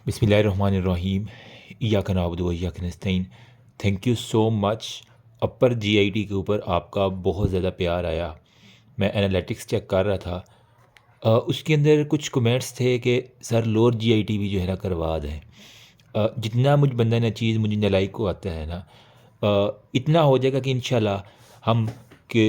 बिस्मिल्लाहिर्रहमानिर्रहीम। इय्याका नअबुदु व इय्याका नस्तईन। Thank you so much. Upper GIT के ऊपर आपका बहुत ज़्यादा प्यार आया। मैं एनालिटिक्स चेक कर रहा था, उसके अंदर कुछ कमेंट्स थे कि सर लोअर जीआईटी भी जो है ना करवा दें। जितना मुझ बंदा ना चीज़ मुझे नलाइक को आता है ना, इतना हो जाएगा कि इंशाल्लाह हम के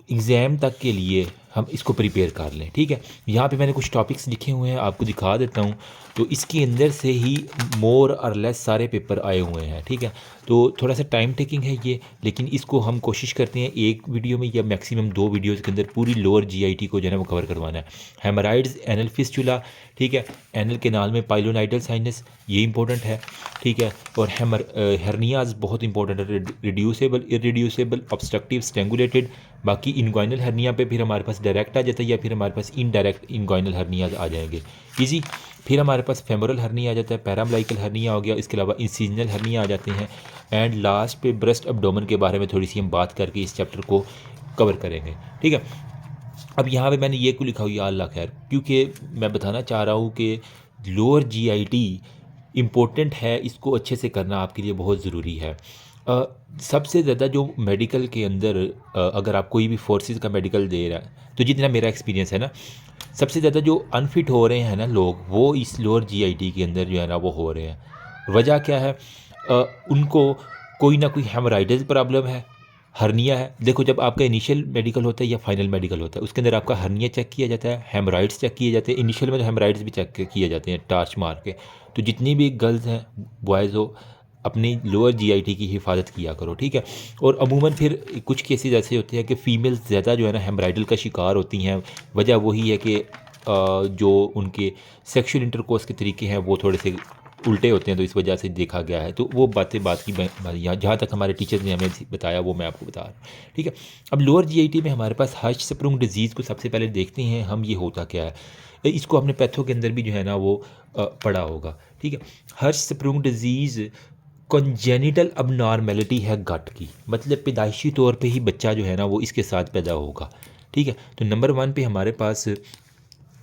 एग्ज़ाम तक के लिए हम इसको प्रिपेयर कर लें। ठीक है, यहाँ पे मैंने कुछ टॉपिक्स लिखे हुए हैं, आपको दिखा देता हूँ। तो इसके अंदर से ही मोर और लेस सारे पेपर आए हुए हैं। ठीक है, तो थोड़ा सा टाइम टेकिंग है ये, लेकिन इसको हम कोशिश करते हैं एक वीडियो में या मैक्सिमम 2 वीडियोज़ के अंदर पूरी लोअर जीआईटी को जो है ना वो कवर करवाना है। हेमराइड्स, एनल फिस्टुला, ठीक है, एनल के नाल में पाइलोनाइडल साइनस, ये इंपॉर्टेंट है। ठीक है, और हर्नियाज बहुत इंपॉर्टेंट है, रिड्यूसेबल, इरिड्यूसेबल, ऑब्स्ट्रक्टिव, स्ट्रेंगुलेटेड। बाकी इनगोइनल हर्निया पे फिर हमारे पास डायरेक्ट आ जाता है या फिर हमारे पास इनडायरेक्ट इनगोइनल हर्नियाज आ जाएंगे इजी। फिर हमारे पास फेमोरल हर्निया आ जाता है, पैराम्बलाइकल हर्निया हो गया, इसके अलावा इंसिजनल हर्निया आ जाते हैं। एंड लास्ट पे ब्रेस्ट एब्डोमेन के बारे में थोड़ी सी हम बात करके इस चैप्टर को कवर करेंगे। ठीक है, अब यहाँ पे मैंने ये क्यों लिखा हुआ या अल्लाह खैर, क्योंकि मैं बताना चाह रहा हूँ कि लोअर जीआईटी इम्पोर्टेंट है, इसको अच्छे से करना आपके लिए बहुत ज़रूरी है। सबसे ज़्यादा जो मेडिकल के अंदर अगर आप कोई भी फोर्सेस का मेडिकल दे रहा है, तो जितना मेरा एक्सपीरियंस है ना, सबसे ज़्यादा जो अनफिट हो रहे हैं ना लोग, वो इस लोअर जीआईटी के अंदर जो है ना वो हो रहे हैं। वजह क्या है? उनको कोई ना कोई हेमोराइडल प्रॉब्लम है, हर्निया है। देखो, जब आपका इनिशियल मेडिकल होता है या फाइनल मेडिकल होता है, उसके अंदर आपका हर्निया चेक किया जाता है, हेमोराइड्स चेक किए जाते हैं। इनिशियल में तो हेमोराइड्स भी चेक किए जाते हैं टार्च मार के। तो जितनी भी गर्ल्स हैं, बॉयज़ हो, अपनी लोअर जीआईटी की हिफाजत किया करो। ठीक है, और अमूमन फिर कुछ केसेस ऐसे होते हैं कि फ़ीमेल्स ज़्यादा जो है ना हेमराइडल का शिकार होती हैं। वजह वही है कि जो उनके सेक्सुअल इंटरकोर्स के तरीके हैं वो थोड़े से उल्टे होते हैं, तो इस वजह से देखा गया है। तो वो बातें बात की यहाँ जहाँ तक हमारे टीचर्स ने हमें बताया वो मैं आपको बता रहा हूँ। ठीक है, अब लोअर जीआईटी में हमारे पास हर्श स्प्रुंग डिजीज़ को सबसे पहले देखते हैं हम, ये होता क्या है। इसको हमने पैथो के अंदर भी जो है ना वो पढ़ा होगा। ठीक है, हर्श स्प्रुंग डिजीज़ कॉन्जेनिटल अबनॉर्मेलिटी है गट की, मतलब पैदाइशी तौर पे ही बच्चा जो है ना वो इसके साथ पैदा होगा। ठीक है, तो नंबर 1 पे हमारे पास,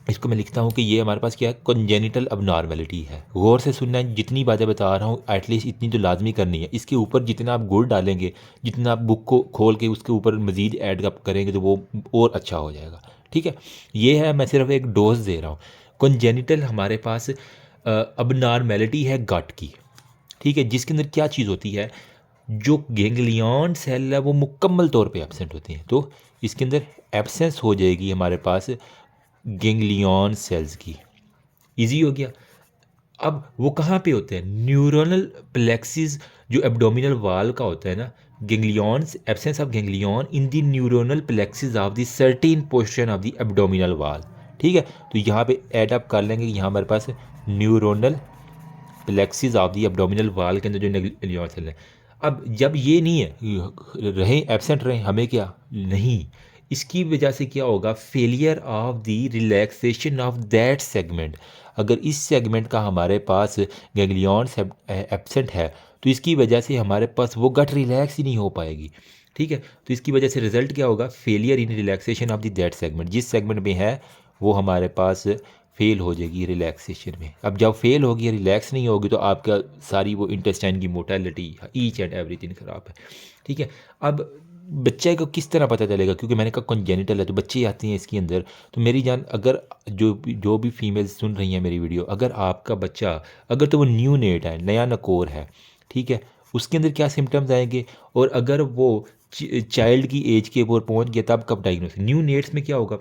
इसको मैं लिखता हूँ कि ये हमारे पास क्या है, कॉन्जेनिटल अबनॉर्मेलिटी है। गौर से सुनना है, जितनी बातें बता रहा हूँ एटलीस्ट इतनी तो लाजमी करनी है। इसके ऊपर जितना आप गुड़ डालेंगे, जितना आप बुक को खोल के उसके ऊपर मज़ीद ऐड करेंगे तो वो और अच्छा हो जाएगा। ठीक है, ये है, मैं सिर्फ एक डोज दे रहा हूँ। कॉन्जेनिटल हमारे पास अबनॉर्मेलिटी है गट की। ठीक है, जिसके अंदर क्या चीज़ होती है, जो गैंग्लियन सेल है वो मुकम्मल तौर पे एब्सेंट होती हैं। तो इसके अंदर एब्सेंस हो जाएगी हमारे पास गैंग्लियन सेल्स की। इजी हो गया। अब वो कहाँ पे होते हैं? न्यूरोनल प्लेक्सिस, जो एब्डोमिनल वाल का होता है ना, ganglions, absence of ganglion in the neuronal plexus of the certain portion of the abdominal वाल। ठीक है, तो यहाँ पे ऐड अप कर लेंगे, यहाँ हमारे पास neuronal plexus of the abdominal wall के अंदर जो गैंग्लियन सेल है। अब जब ये नहीं है, रहे एब्सेंट रहे, हमें क्या नहीं, इसकी वजह से क्या होगा, failure of the relaxation of that segment. अगर इस सेगमेंट का हमारे पास गैंग्लियन एब्सेंट है, तो इसकी वजह से हमारे पास वो गट रिलैक्स ही नहीं हो पाएगी। ठीक है, तो इसकी वजह से रिजल्ट क्या होगा, failure in relaxation of the that segment. जिस सेगमेंट में है वो हमारे पास फेल हो जाएगी रिलैक्सेशन में। अब जब फेल होगी, रिलैक्स नहीं होगी, तो आपका सारी वो इंटेस्टाइन की मोटेलिटी, ईच एंड एवरीथिंग ख़राब है। ठीक है, अब बच्चे को किस तरह पता चलेगा, क्योंकि मैंने कहा कॉन्जेनिटल है तो बच्चे आते हैं इसके अंदर। तो मेरी जान, अगर जो भी फीमेल्स सुन रही हैं मेरी वीडियो, अगर आपका बच्चा, अगर तो वो न्यू नेट है, नया नकोर है, ठीक है, उसके अंदर क्या सिम्टम्स आएंगे, और अगर वो चाइल्ड की एज के ऊपर पहुंच गया तब कब डायग्नोस। न्यू नेट्स में क्या होगा,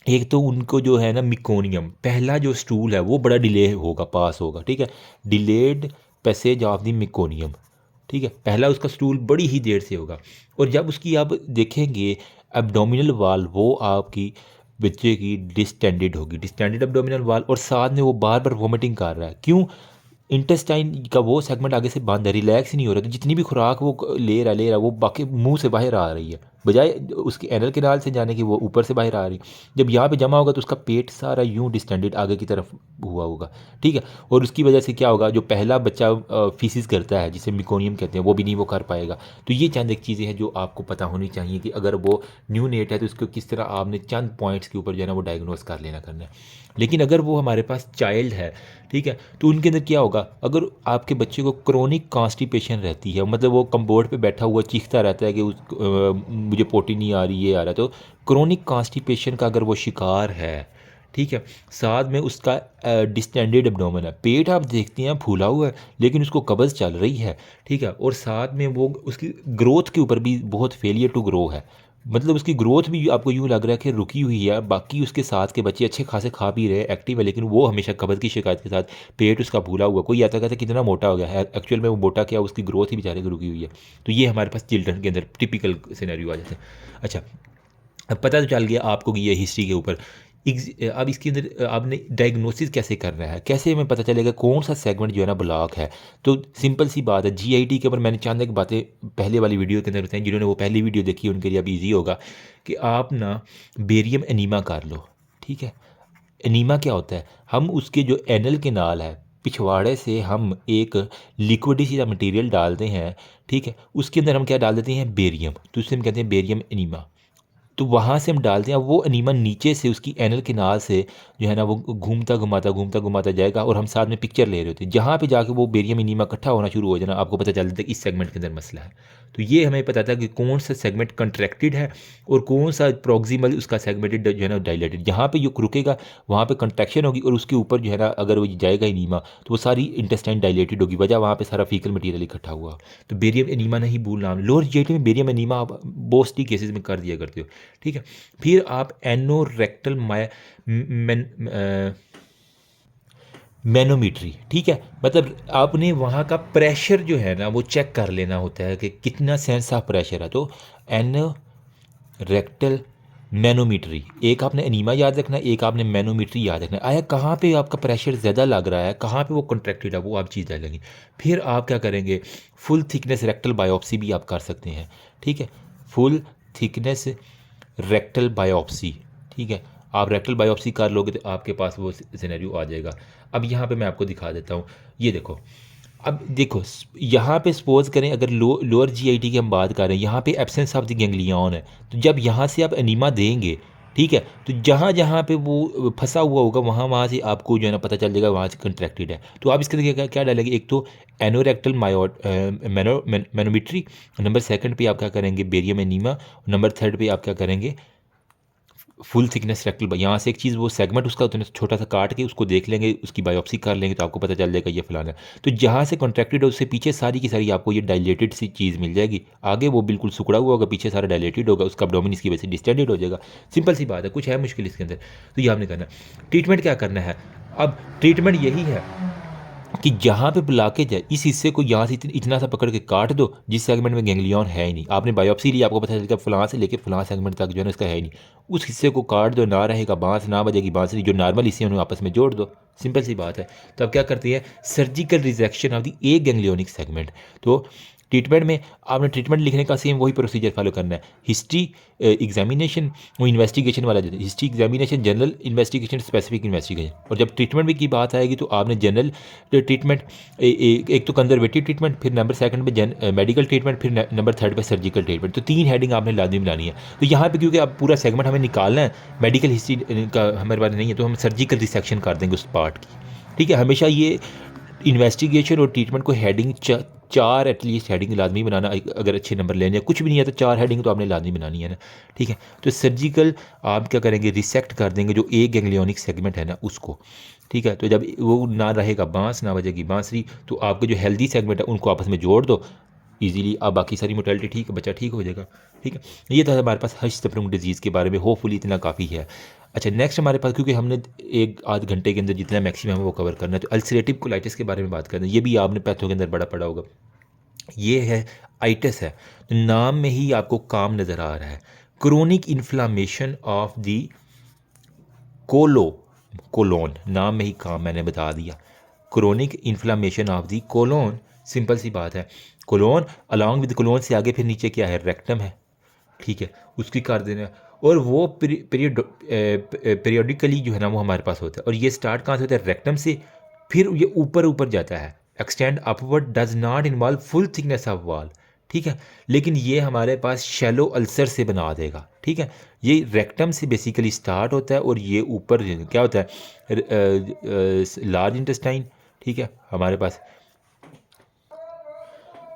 एक तो उनको जो है ना मिकोनियम, पहला जो स्टूल है वो बड़ा डिले होगा, पास होगा। ठीक है, delayed passage of the meconium. ठीक है, पहला उसका स्टूल बड़ी ही देर से होगा। और जब उसकी आप देखेंगे एब्डोमिनल वाल, वो आपकी बच्चे की डिस्टेंडेड होगी, डिस्टेंडेड एब्डोमिनल वाल, और साथ में वो बार बार वोमिटिंग कर रहा है। क्यों? इंटेस्टाइन का वो सेगमेंट आगे से बंद है, रिलैक्स ही नहीं हो रहा। तो जितनी भी खुराक वो ले रहा वो बाकी मुंह से बाहर आ रही है, बजाय उसके एनल केनाल से जाने की वो ऊपर से बाहर आ रही। जब यहाँ पे जमा होगा तो उसका पेट सारा यूं डिस्टेंडेड आगे की तरफ हुआ होगा, ठीक है। और उसकी वजह से क्या होगा, जो पहला बच्चा फीसिस करता है जिसे मिकोनियम कहते हैं, वो भी नहीं वो कर पाएगा। तो ये चंद एक चीज़ें हैं जो आपको पता होनी चाहिए कि अगर वो न्यू नेट है तो उसको किस तरह आपने चंद पॉइंट्स के ऊपर जो है ना वो डायग्नोस कर लेना करना है। लेकिन अगर वो हमारे पास चाइल्ड है, ठीक है, तो उनके अंदर क्या होगा, अगर आपके बच्चे को क्रोनिक कॉन्स्टिपेशन रहती है, मतलब वो कम्बोर्ड पे बैठा हुआ चीखता रहता है कि मुझे पोटी नहीं आ रही, ये आ रहा है, तो क्रोनिक कॉन्स्टिपेशन का अगर वो शिकार है, ठीक है, साथ में उसका डिस्टेंडेड एब्डोमेन है, पेट आप देखते हैं फूला हुआ है लेकिन उसको कब्ज़ चल रही है, ठीक है, और साथ में वो उसकी ग्रोथ के ऊपर भी बहुत फेलियर टू ग्रो है, मतलब उसकी ग्रोथ भी आपको यूँ लग रहा है कि रुकी हुई है। बाकी उसके साथ के बच्चे अच्छे खासे खा पी रहे हैं, एक्टिव है, लेकिन वो हमेशा कब्ज़ की शिकायत के साथ पेट उसका फूला हुआ। कोई आता कहता है कितना मोटा हो गया है, एक्चुअल में वो मोटा क्या, उसकी ग्रोथ ही बेचारे की रुकी हुई है। तो ये हमारे पास चिल्ड्रन के अंदर टिपिकल सिनेरियो आ जाते हैं। अच्छा, अब पता तो चल गया आपको कि ये हिस्ट्री के ऊपर। अब इसके अंदर आपने डायग्नोसिस कैसे करना है, कैसे हमें पता चलेगा कौन सा सेगमेंट जो है ना ब्लॉक है। तो सिंपल सी बात है, जीआईटी के ऊपर मैंने चंद एक बातें पहले वाली वीडियो के अंदर बताई, जिन्होंने वो पहली वीडियो देखी उनके लिए अब ईजी होगा कि आप ना बेरियम एनीमा कर लो, ठीक है। एनीमा क्या होता है, हम उसके जो एनल केनाल है पिछवाड़े से हम एक लिक्विड सा मटेरियल डालते हैं, ठीक है, उसके अंदर हम क्या डाल देते हैं, बेरियम, तो उससे हम कहते हैं बेरियम एनीमा। तो वहाँ से हम डालते हैं, वो अनीमा नीचे से उसकी एनल किनार से जो है ना वो घूमता घुमाता जाएगा, और हम साथ में पिक्चर ले रहे होते हैं। जहाँ पे जाके वो बेरियम एनीमा इकट्ठा होना शुरू हो जाना, आपको पता चल जाता है कि इस सेगमेंट के अंदर मसला है। तो ये हमें पता था कि कौन सा सेगमेंट कंट्रैक्टेड है और कौन सा प्रॉक्सिमल उसका सेगमेंटेड जो है ना डायलेटेड। जहाँ पे जो रुकेगा वहाँ पे कंट्रैक्शन होगी, और उसके ऊपर जो है ना अगर वो जाएगा एनीमा तो वो सारी इंटेस्टाइन डायलेटेड होगी, वजह वहाँ पे सारा फीकल मटीरियल इकट्ठा हुआ। तो बेरियम एनीमा नहीं भूलना। लोअर जीआईटी में बेरियम एनीमा आप मोस्टली केसेस में कर दिया करते हो, ठीक है। फिर आप एनोरेक्टल मैनोमीट्री, ठीक है, मतलब आपने वहाँ का प्रेशर जो है ना वो चेक कर लेना होता है कि कितना सेंस ऑफ प्रेशर है। तो एनोरेक्टल मैनोमीट्री, एक आपने एनीमा याद रखना है, एक आपने मैनोमीट्री याद रखना है। आया कहाँ पे आपका प्रेशर ज़्यादा लग रहा है, कहाँ पे वो कंट्रैक्टेड है, वो आप चीज़ डालेंगे। फिर आप क्या करेंगे, फुल थिकनेस रेक्टल बायोप्सी भी आप कर सकते हैं, ठीक है, फुल थिकनेस रेक्टल बायोप्सी, ठीक है। आप रेक्टल बायोप्सी कर लोगे तो आपके पास वो सिनेरियो आ जाएगा। अब यहाँ पे मैं आपको दिखा देता हूँ, ये देखो। अब देखो यहाँ पे सपोज करें अगर लोअर जीआईटी की हम बात कर रहे हैं, यहाँ पे एब्सेंस ऑफ द गैंग्लियन है, तो जब यहाँ से आप एनीमा देंगे, ठीक है, तो जहाँ जहाँ पे वो फंसा हुआ होगा वहाँ वहाँ से आपको जो है ना पता चल जाएगा वहाँ से कंट्रैक्टेड है। तो आप इसके अंदर क्या क्या डालेंगे, एक तो एनोरेक्टल मैनोमीट्री, नंबर सेकंड पे आप क्या करेंगे, बेरियम एनीमा, नंबर थर्ड पे आप क्या करेंगे, फुल थिकनेस रेक्टल। यहाँ से एक चीज़ वो सेगमेंट उसका उतना छोटा सा काट के उसको देख लेंगे, उसकी बायोप्सी कर लेंगे तो आपको पता चल जाएगा ये फलाना है। तो जहाँ से कॉन्ट्रैक्टेड है उससे पीछे सारी की सारी आपको ये डायलेटेड सी चीज़ मिल जाएगी। आगे वो बिल्कुल सुकड़ा हुआ होगा, पीछे सारा डायलेटेड होगा, उसका एब्डोमेन इसकी वजह से डिस्टेंडेड हो जाएगा। सिंपल सी बात है, कुछ है मुश्किल इसके अंदर। तो ये आपने करना। ट्रीटमेंट क्या करना है, अब ट्रीटमेंट यही है कि जहाँ पे ब्लॉकेज है इस हिस्से को यहाँ से इतना सा पकड़ के काट दो जिस सेगमेंट में गैंग्लियन है ही नहीं। आपने बायोप्सी ली, आपको पता चलेगा फलां से लेके फलां सेगमेंट तक जो है ना इसका है ही नहीं, उस हिस्से को काट दो, ना रहेगा बांस, ना बजेगी बांसुरी, जो नॉर्मल हिस्से उन्हें आपस में जोड़ दो। सिंपल सी बात है। तो अब क्या करती है, surgical rejection of the A ganglionic segment. तो ट्रीटमेंट में आपने ट्रीटमेंट लिखने का सेम वही प्रोसीजर फॉलो करना है। हिस्ट्री एग्जामिनेशन, वो इन्वेस्टिगेशन वाला जो है, history examination, general investigation, specific investigation. और जब ट्रीटमेंट भी की बात आएगी तो आपने जनरल ट्रीटमेंट, एक तो कंजर्वेटिव ट्रीटमेंट, फिर नंबर सेकंड पे मेडिकल ट्रीटमेंट, फिर नंबर थर्ड पे सर्जिकल ट्रीटमेंट। तो 3 हेडिंग आपने लाजमी बनानी है। तो यहाँ पे क्योंकि अब पूरा सेगमेंट हमें निकालना है, मेडिकल हिस्ट्री का हमारे पास नहीं है, तो हम सर्जिकल रिसेक्शन कर देंगे उस पार्ट की, ठीक है। हमेशा ये इन्वेस्टिगेशन और ट्रीटमेंट को हेडिंग 4 एटलीस्ट हेडिंग लाजमी बनाना, अगर अच्छे नंबर लेने, कुछ भी नहीं है तो 4 हेडिंग तो आपने लाजमी बनानी है ना, ठीक है। तो सर्जिकल आप क्या करेंगे, रिसेक्ट कर देंगे जो एक गैंग्लियोनिक सेगमेंट है ना उसको, ठीक है। तो जब वो ना रहेगा बांस, ना बजेगी बांसुरी, तो आपके जो हेल्दी सेगमेंट है उनको आपस में जोड़ दो ईजिली, अब बाकी सारी मोटेलिटी ठीक है, बच्चा ठीक हो जाएगा, ठीक है। ये था हमारे पास हश्तप्रंग डिजीज़ के बारे में, होपफुली इतना काफ़ी है। अच्छा, नेक्स्ट हमारे पास, क्योंकि हमने 1 आध घंटे के अंदर जितना मैक्सिमम है वो कवर करना है, तो अल्सरेटिव कोलाइटिस के बारे में बात करना है। ये भी आपने पैथों के अंदर बड़ा पड़ा होगा। ये है आइटिस है, तो नाम में ही आपको काम नज़र आ रहा है। Chronic inflammation of the colon, नाम में ही काम मैंने बता दिया। Chronic inflammation of the colon, simple सी बात है। कोलोन अलॉन्ग विद कोलोन से आगे फिर नीचे क्या है, रेक्टम है, ठीक है, उसकी कर देना। और वो पीरियडिकली जो है ना वो हमारे पास होता है। और ये स्टार्ट कहाँ से होता है? रेक्टम से, फिर ये ऊपर ऊपर जाता है। Extend upward does not involve full thickness of wall, ठीक है, लेकिन ये हमारे पास शैलो अल्सर से बना देगा, ठीक है। ये रेक्टम से बेसिकली स्टार्ट होता है और ये ऊपर क्या होता है? लार्ज इंटेस्टाइन, ठीक है, हमारे पास।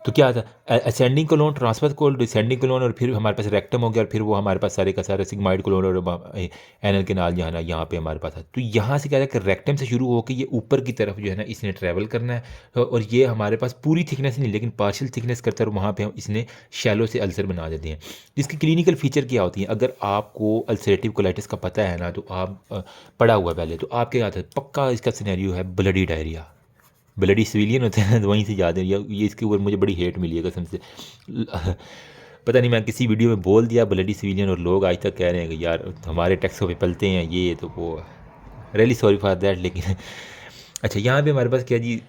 तो क्या था? Ascending colon, transverse colon, descending colon, और फिर हमारे पास रेक्टम हो गया, और फिर वो हमारे पास सारे का सारे सिग्माइड कोलोन और एनल केनाल जो है ना यहाँ पे हमारे पास है। तो यहाँ से क्या है कि रेक्टम से शुरू होकर ये ऊपर की तरफ जो है ना इसने ट्रैवल करना है। और ये हमारे पास पूरी थिकनेस नहीं लेकिन पार्शियल थिकनेस करता है, और वहाँ पर हम इसने शैलो से अल्सर बना देते हैं। जिसकी क्लिनिकल फीचर क्या होती है? अगर आपको अल्सरेटिव कोलाइटिस का पता है ना, तो आप पढ़ा हुआ पहले, तो आपके आता है पक्का इसका सिनेरियो है ब्लडी डायरिया। ब्लडी सिविलियन होते हैं, तो वहीं से याद है। ये इसके ऊपर मुझे बड़ी हेट मिली है कसम से। पता नहीं मैं किसी वीडियो में बोल दिया ब्लडी सिविलियन, और लोग आज तक कह रहे हैं कि यार हमारे टैक्सों पे पलते हैं ये, तो वो रियली सॉरी फॉर दैट। लेकिन अच्छा, यहाँ पे हमारे पास क्या जी?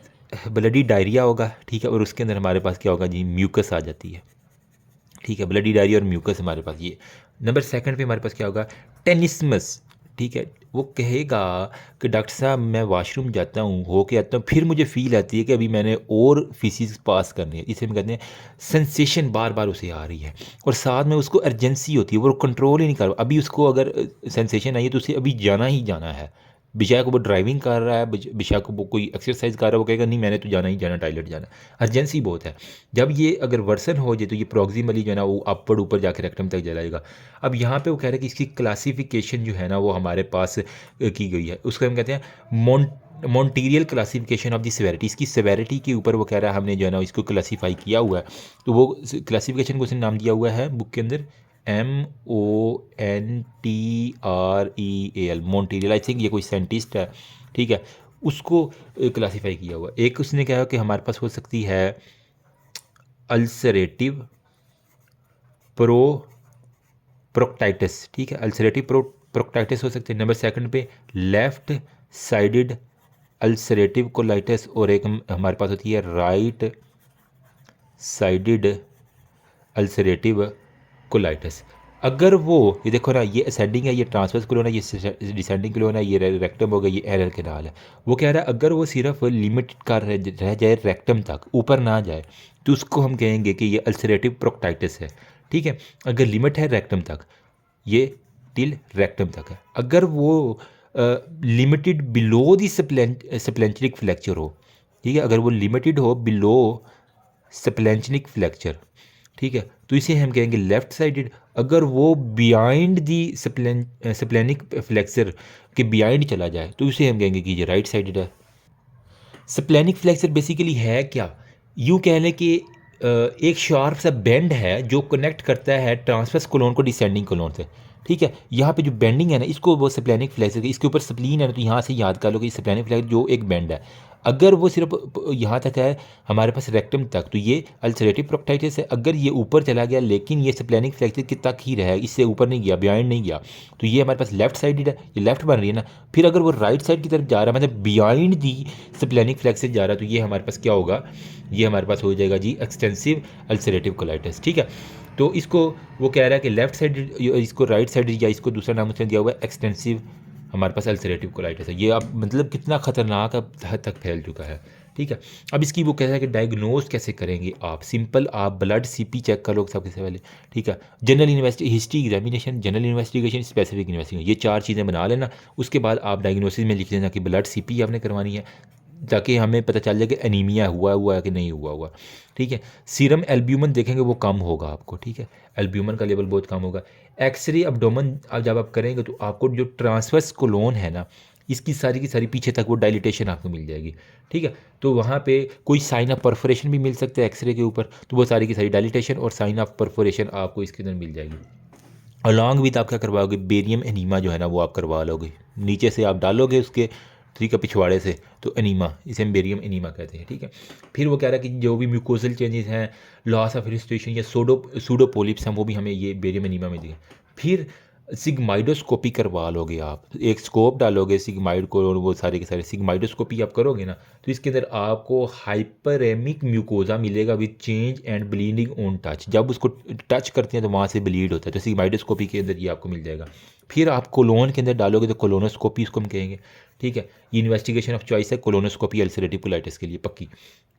ब्लडी डायरिया होगा, ठीक है, और उसके अंदर हमारे पास क्या होगा जी? म्यूकस आ जाती है, ठीक है। ब्लडी डायरिया और म्यूकस हमारे पास ये। नंबर सेकंड पे हमारे पास क्या होगा? टेनिस्मस, ठीक है। वो कहेगा कि डॉक्टर साहब मैं वॉशरूम जाता हूँ, हो के आता हूँ, फिर मुझे फील आती है कि अभी मैंने और फीसिस पास करनी है। इसे हम कहते हैं सेंसेशन बार बार उसे आ रही है, और साथ में उसको अर्जेंसी होती है, वो कंट्रोल ही नहीं कर। अभी उसको अगर सेंसेशन आई है तो उसे अभी जाना ही जाना है। बेशक वो ड्राइविंग कर रहा है, बेशक वो कोई एक्सरसाइज कर रहा है, वो कहेगा नहीं मैंने तो जाना ही जाना, टॉयलेट जाना। अर्जेंसी बहुत है। जब ये अगर वर्सन हो जाए तो ये प्रॉक्सिमली जो है ना वो अपवर्ड ऊपर जाकर रेक्टम तक जाएगा। अब यहाँ पे वो कह रहे हैं कि इसकी क्लासिफिकेशन जो है ना वो हमारे पास की गई है। उसको हम कहते हैं मॉन्टीरियल क्लासिफिकेशन ऑफ द सेवेरिटी। इसकी सेवेरिटी के ऊपर वो कह रहा है हमने जो है ना इसको क्लासीफाई किया हुआ है। तो वो क्लासिफिकेशन को उसने नाम दिया हुआ है बुक के अंदर MONTREAL, मॉन्टीरियल। आई थिंक ये कोई साइंटिस्ट है, ठीक है, उसको क्लासीफाई किया हुआ। एक उसने कहा कि हमारे पास हो सकती है अल्सरेटिव प्रोक्टाइटिस, ठीक है, अल्सरेटिव प्रोक्टाइटिस हो सकती है। नंबर सेकंड पे लेफ्ट साइडेड अल्सरेटिव कोलाइटिस, और एक हमारे पास होती है राइट साइडेड अल्सरेटिव कोलाइटिस। अगर वो ये देखो ना, ये असेंडिंग है, ये ट्रांसवर्स कोलोन है, ये डिसेंडिंग कोलोन है, ये रेक्टम हो गया, ये एनल केनाल है। वो कह रहा है अगर वो सिर्फ लिमिटेड कर रह जाए रेक्टम तक, ऊपर ना जाए, तो उसको हम कहेंगे कि ये अल्सरेटिव प्रोक्टाइटिस है, ठीक है। अगर लिमिट है रेक्टम तक, ये टिल रेक्टम तक है। अगर वो लिमिटेड बिलो दी स्प्लेंचनिक फ्रैक्चर हो, ठीक है, अगर वो लिमिटेड हो बिलो स्प्लेंचनिक फ्रैक्चर, ठीक है, तो इसे हम कहेंगे लेफ्ट साइडेड। अगर वो बिहाइंड दी स्प्लेनिक फ्लैक्सर के बिहाइंड चला जाए तो इसे हम कहेंगे कि ये राइट साइडेड है। स्प्लेनिक फ्लैक्सर बेसिकली है क्या? यूँ कह लें कि एक शार्प सा बेंड है जो कनेक्ट करता है ट्रांसवर्स कोलोन को डिसेंडिंग कोलोन से, ठीक है। यहाँ पे जो बेंडिंग है ना, इसको वो स्प्लेनिक फ्लैक्सर, इसके ऊपर स्प्लीन है ना, तो यहाँ से याद कर लो कि स्प्लेनिक फ्लैक्सर जो एक बेंड है। अगर वो सिर्फ यहाँ तक है हमारे पास रेक्टम तक, तो ये अल्सरेटिव प्रोक्टाइटिस है। अगर ये ऊपर चला गया लेकिन ये स्प्लेनिक फ्लैक्सर के तक ही रहा, इससे ऊपर नहीं गया, बिहाइंड नहीं गया, तो ये हमारे पास लेफ्ट साइडेड है, ये लेफ्ट बन रही है ना। फिर अगर वो राइट साइड की तरफ जा रहा है, मतलब बिहाइंड दी स्प्लेनिक फ्लैक्सर जा रहा है, तो ये हमारे पास क्या होगा? ये हमारे पास हो जाएगा जी एक्सटेंसिव अल्सरेटिव कोलाइटिस, ठीक है। तो इसको वो कह रहा है कि लेफ्ट साइड, इसको राइट साइड, या इसको दूसरा नाम उसने दिया हुआ है एक्सटेंसिव हमारे पास अल्सरेटिव कोलाइटिस है। ये अब मतलब कितना ख़तरनाक अब हद तक फैल चुका है, ठीक है। अब इसकी वो कहता है कि डायग्नोज कैसे करेंगे आप? सिंपल, आप ब्लड सीपी चेक कर लो सबसे पहले, ठीक है। General history examination, general investigation, specific investigation, ये 4 चीज़ें बना लेना। उसके बाद आप डायग्नोसिस में लिख लेना कि ब्लड सीपी आपने करवानी है, ताकि हमें पता चल जाए कि एनीमिया हुआ है कि नहीं हुआ, ठीक है। सीरम एल्ब्यूमिन देखेंगे वो कम होगा आपको, ठीक है, एल्ब्यूमिन का लेवल बहुत कम होगा। एक्सरे अब्डोमेन जब आप करेंगे तो आपको जो ट्रांसवर्स कोलोन है ना, इसकी सारी की सारी पीछे तक वो डायलिटेशन आपको मिल जाएगी, ठीक है। तो वहाँ पे कोई साइन ऑफ परफोरेशन भी मिल सकता है एक्सरे के ऊपर, तो वो सारी की सारी डायलिटेशन और साइन ऑफ परफोरेशन आपको इसके अंदर मिल जाएगी। अलॉन्ग विद आप क्या करवाओगे? बेरियम एनीमा जो है ना वो आप करवा लोगे, नीचे से आप डालोगे उसके, ठीक है, पिछवाड़े से, तो एनीमा, इसे हम बेरियम एनीमा कहते हैं, ठीक है। फिर वो कह रहा है कि जो भी म्यूकोजल चेंजेस हैं, लॉस ऑफ रिस्टोरेशन या सूडोपोलिप्स हैं, वो भी हमें ये बेरियम एनीमा में दिए। फिर सिग्माइडोस्कोपी करवा लोगे आप, एक स्कोप डालोगे सिग्माइड को, और वो सारे के सारे सिग्माइडोस्कोपी आप करोगे ना, तो इसके अंदर आपको हाइपरेमिक म्यूकोजा मिलेगा with change and bleeding on touch. जब उसको टच करते हैं तो वहाँ से ब्लीड होता है, तो सिग्माइडोस्कोपी के अंदर ये आपको मिल जाएगा। फिर आप कोलोन के अंदर डालोगे तो कोलोनोस्कोपी उसको हम कहेंगे, ठीक है। ये इन्वेस्टिगेशन ऑफ चॉइस है कोलोनोस्कोपी अल्सरेटिव कोलाइटिस के लिए पक्की,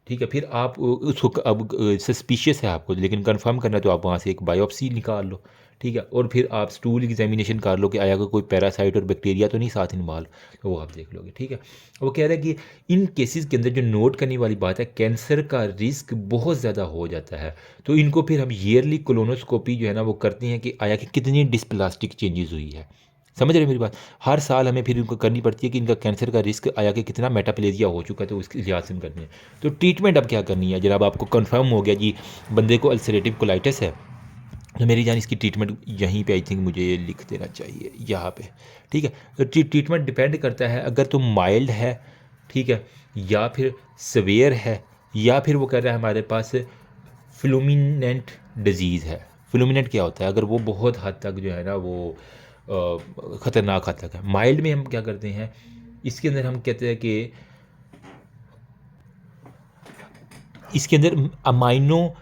ठीक है। फिर आप उसको अब सस्पिशियस है आपको लेकिन कंफर्म करना है तो आप वहाँ से एक बायोप्सी निकाल लो, ठीक है। और फिर आप स्टूल एग्जामिनेशन कर लो कि आया कोई पैरासाइट और बैक्टीरिया तो नहीं साथ इन्वॉल्व, तो वो आप देख लोगे, ठीक है। वो कह रहा है कि इन केसेस के अंदर जो नोट करने वाली बात है, कैंसर का रिस्क बहुत ज़्यादा हो जाता है, तो इनको फिर हम ईयरली कोलोनोस्कोपी जो है ना वो करते हैं कि आया कि कितनी डिस्प्लास्टिक चेंजेस हुई है। समझ रहे मेरी बात? हर साल हमें फिर इनको करनी पड़ती है कि इनका कैंसर का रिस्क आया कि कितना मेटाप्लेजिया हो चुका है, तो उसके लिहाज से हम करनी है। तो ट्रीटमेंट अब क्या करनी है जनाब, आपको कंफर्म हो गया जी बंदे को अल्सरेटिव कोलाइटिस है, तो मेरी जान इसकी ट्रीटमेंट यहीं पे आई थिंक मुझे ये लिख देना चाहिए यहाँ पे, ठीक है। तो ट्रीटमेंट डिपेंड करता है, अगर तो माइल्ड है, ठीक है, या फिर सवेयर है, या फिर वो कह रहा है हमारे पास फ्लूमिनेंट डिजीज़ है। फ्लूमिनेंट क्या होता है? अगर वो बहुत हद तक जो है ना वो ख़तरनाक हद तक है। माइल्ड में हम क्या करते हैं, इसके अंदर हम कहते हैं कि इसके अंदर अमाइनो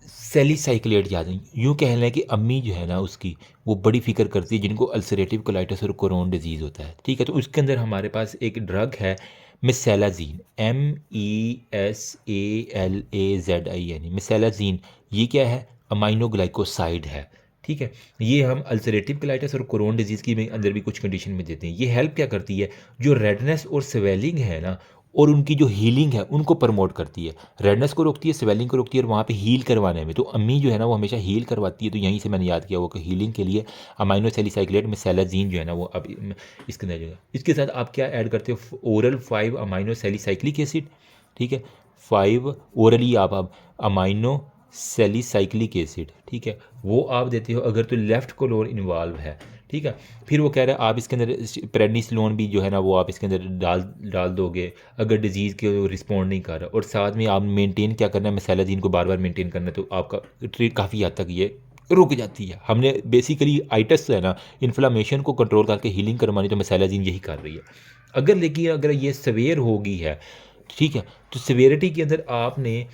सेलिसाइक्लेट याद है, यूँ कह लें कि अम्मी जो है ना उसकी वो बड़ी फ़िक्र करती है जिनको अल्सरेटिव कोलाइटिस और कोरोन डिजीज़ होता है, ठीक है। तो उसके अंदर हमारे पास एक ड्रग है मिसेलाजीन, MESALAZIN, मिसेलाजीन। ये क्या है? अमाइनो ग्लाइकोसाइड है, ठीक है। ये हम अल्सरेटिव कोलाइटिस और कोरोन डिजीज़ की अंदर भी कुछ कंडीशन में देते हैं। ये हेल्प क्या करती है, जो रेडनेस और स्वेलिंग है ना और उनकी जो हीलिंग है उनको प्रमोट करती है। रेडनेस को रोकती है, स्वेलिंग को रोकती है, और वहाँ पे हील करवाने में तो अम्मी जो है ना वो हमेशा हील करवाती है। तो यहीं से मैंने याद किया वो कि हीलिंग के लिए अमाइनो सेलिसाइक्लेट में सेलाजीन जो है ना वो अब इसके अंदर जो इसके साथ आप क्या ऐड करते हो, ओरल 5 अमाइनो सेलिसाइक्लिक एसिड, ठीक है। 5 ओरली आप अमाइनो सेलिसाइक्लिक एसिड, ठीक है, वो आप देते हो अगर तो लेफ़्ट कोलोन इन्वॉल्व है, ठीक है। फिर वो कह रहा है आप इसके अंदर प्रेडनिसलोन भी जो है ना वो आप इसके अंदर डाल दोगे अगर डिजीज़ के रिस्पॉन्ड नहीं कर रहा, और साथ में आप मेंटेन क्या करना है, मेसेलाजीन को बार बार मेंटेन करना है, तो आपका ट्रीट काफ़ी हद तक ये रुक जाती है। हमने बेसिकली आइटस है ना इन्फ्लामेशन को कंट्रोल करके हीलिंग करवानी, तो मेसेलाजीन यही कर रही है। अगर लेकिन अगर ये सवेयर हो गई है, ठीक है, तो सवेरिटी के अंदर आपने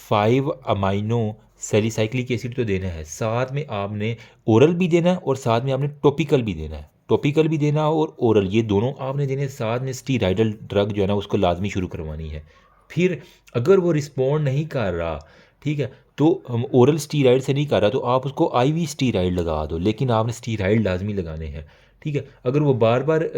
5 अमाइनो सेलिसाइक्लिक एसिड तो देना है, साथ में आपने ओरल भी देना है और साथ में आपने टॉपिकल भी देना है। टॉपिकल भी देना और ओरल ये दोनों आपने देने, साथ में स्टीराइडल ड्रग जो है ना उसको लाजमी शुरू करवानी है। फिर अगर वो रिस्पॉन्ड नहीं कर रहा, ठीक है, तो हम ओरल स्टीराइड से नहीं कर रहा तो आप उसको आईवी स्टीराइड लगा दो, लेकिन आपने स्टीराइड लाजमी लगाने हैं, ठीक है। अगर वो बार बार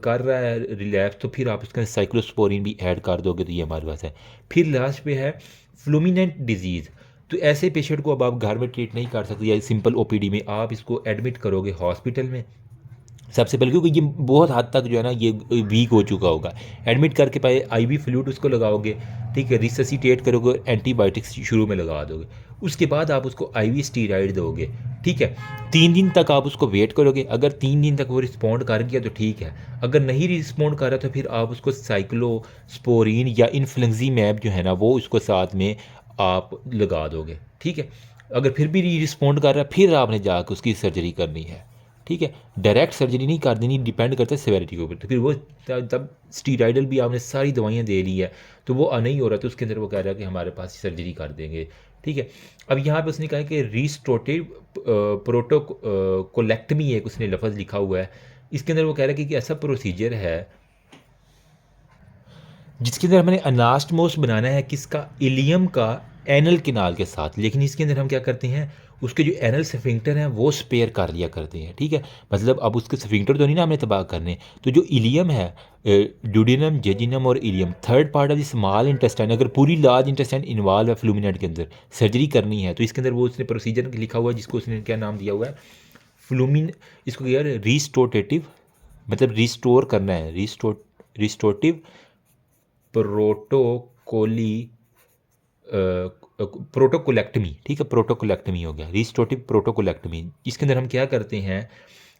कर रहा है रिलैप्स तो फिर आप उसका साइक्लोस्पोरिन भी ऐड कर दोगे, तो ये हमारे पास है। फिर लास्ट पे है फ्लूमिनेंट डिजीज़। तो ऐसे पेशेंट को अब आप घर में ट्रीट नहीं कर सकते या सिंपल ओपीडी में, आप इसको एडमिट करोगे हॉस्पिटल में सबसे पहले, क्योंकि ये बहुत हद तक जो है ना ये वीक हो चुका होगा। एडमिट करके पहले आईवी फ्लूइड उसको लगाओगे, ठीक है, रिससिटेट करोगे, एंटीबायोटिक्स शुरू में लगा दोगे, उसके बाद आप उसको आईवी स्टीराइड दोगे, ठीक है। 3 दिन तक आप उसको वेट करोगे, अगर 3 दिन तक वो रिस्पॉन्ड कर गया तो ठीक है, अगर नहीं रिस्पॉन्ड कर रहा तो फिर आप उसको साइक्लोस्पोरिन या इन्फ्लुएंजीमैब जो है ना वो उसको साथ में आप लगा दोगे, ठीक है। अगर फिर भी रिस्पॉन्ड कर रहा है फिर आपने जाकर उसकी सर्जरी करनी है, ठीक है। डायरेक्ट सर्जरी नहीं कर देनी, डिपेंड करता है सेवेरिटी के ऊपर। तो फिर वो तब स्टीराइडल भी आपने सारी दवाइयाँ दे ली है तो वो नहीं हो रहा, तो उसके अंदर वो कह रहा है कि हमारे पास सर्जरी कर देंगे, ठीक है। अब यहाँ पे उसने कहा कि रिस्टोरेटिव प्रोटोकोलेक्टमी एक उसने लफ्ज़ लिखा हुआ है, इसके अंदर वो कह रहा है कि ऐसा प्रोसीजर है जिसके अंदर हमने अनास्टमोस बनाना है किसका, इलियम का एनल किनाल के साथ, लेकिन इसके अंदर हम क्या करते हैं उसके जो एनल स्फिंक्टर हैं वो स्पेयर कर लिया करते हैं, ठीक है। मतलब अब उसके स्फिंक्टर तो नहीं ना हमने तबाह करने, तो जो इलियम है ड्यूडेनम, जेजिनम और ileum, third part of the small intestine, अगर पूरी लार्ज इंटेस्टाइन इन्वॉल्व है फ्लूमिनेट के अंदर सर्जरी करनी है, तो इसके अंदर वो उसने प्रोसीजर लिखा हुआ है जिसको उसने क्या नाम दिया हुआ है, फ्लूमिन, इसको यार रिस्टोरेटिव, मतलब रिस्टोर करना है, रिस्टोरेटिव प्रोटोकोली प्रोटोकोलेक्टमी, ठीक है, प्रोटोकोलेक्टमी हो गया, रिस्टोरेटिव प्रोटोकोलेक्टमी। इसके अंदर हम क्या करते हैं,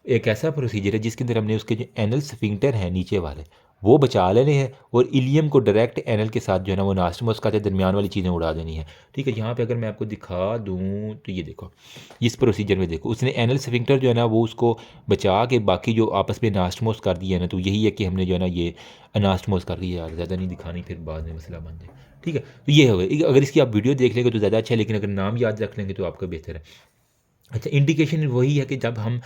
एक ऐसा प्रोसीजर है जिसके अंदर हमने उसके जो एनल स्फिंक्टर हैं नीचे वाले वो बचा लेने हैं और इलियम को डायरेक्ट एनल के साथ जो है ना वो नास्टमोस का दरमियान वाली चीज़ें उड़ा देनी है। ठीक है, यहाँ पे अगर मैं आपको दिखा दूँ तो ये देखो, इस प्रोसीजर में देखो उसने एनल स्फिंक्टर जो है ना वो उसको बचा के बाकी जो आपस में नास्टमोस कर दिया है ना, तो यही है कि हमने जो है ना ये अनास्टमोस कर दिया यार, ज़्यादा नहीं दिखानी फिर बाद में मसला बन जाए। ठीक है, तो ये हो गया। अगर इसकी आप वीडियो देख लेंगे तो ज़्यादा अच्छा है, लेकिन अगर नाम याद रख लेंगे तो आपका बेहतर है। अच्छा, इंडिकेशन वही है कि जब हम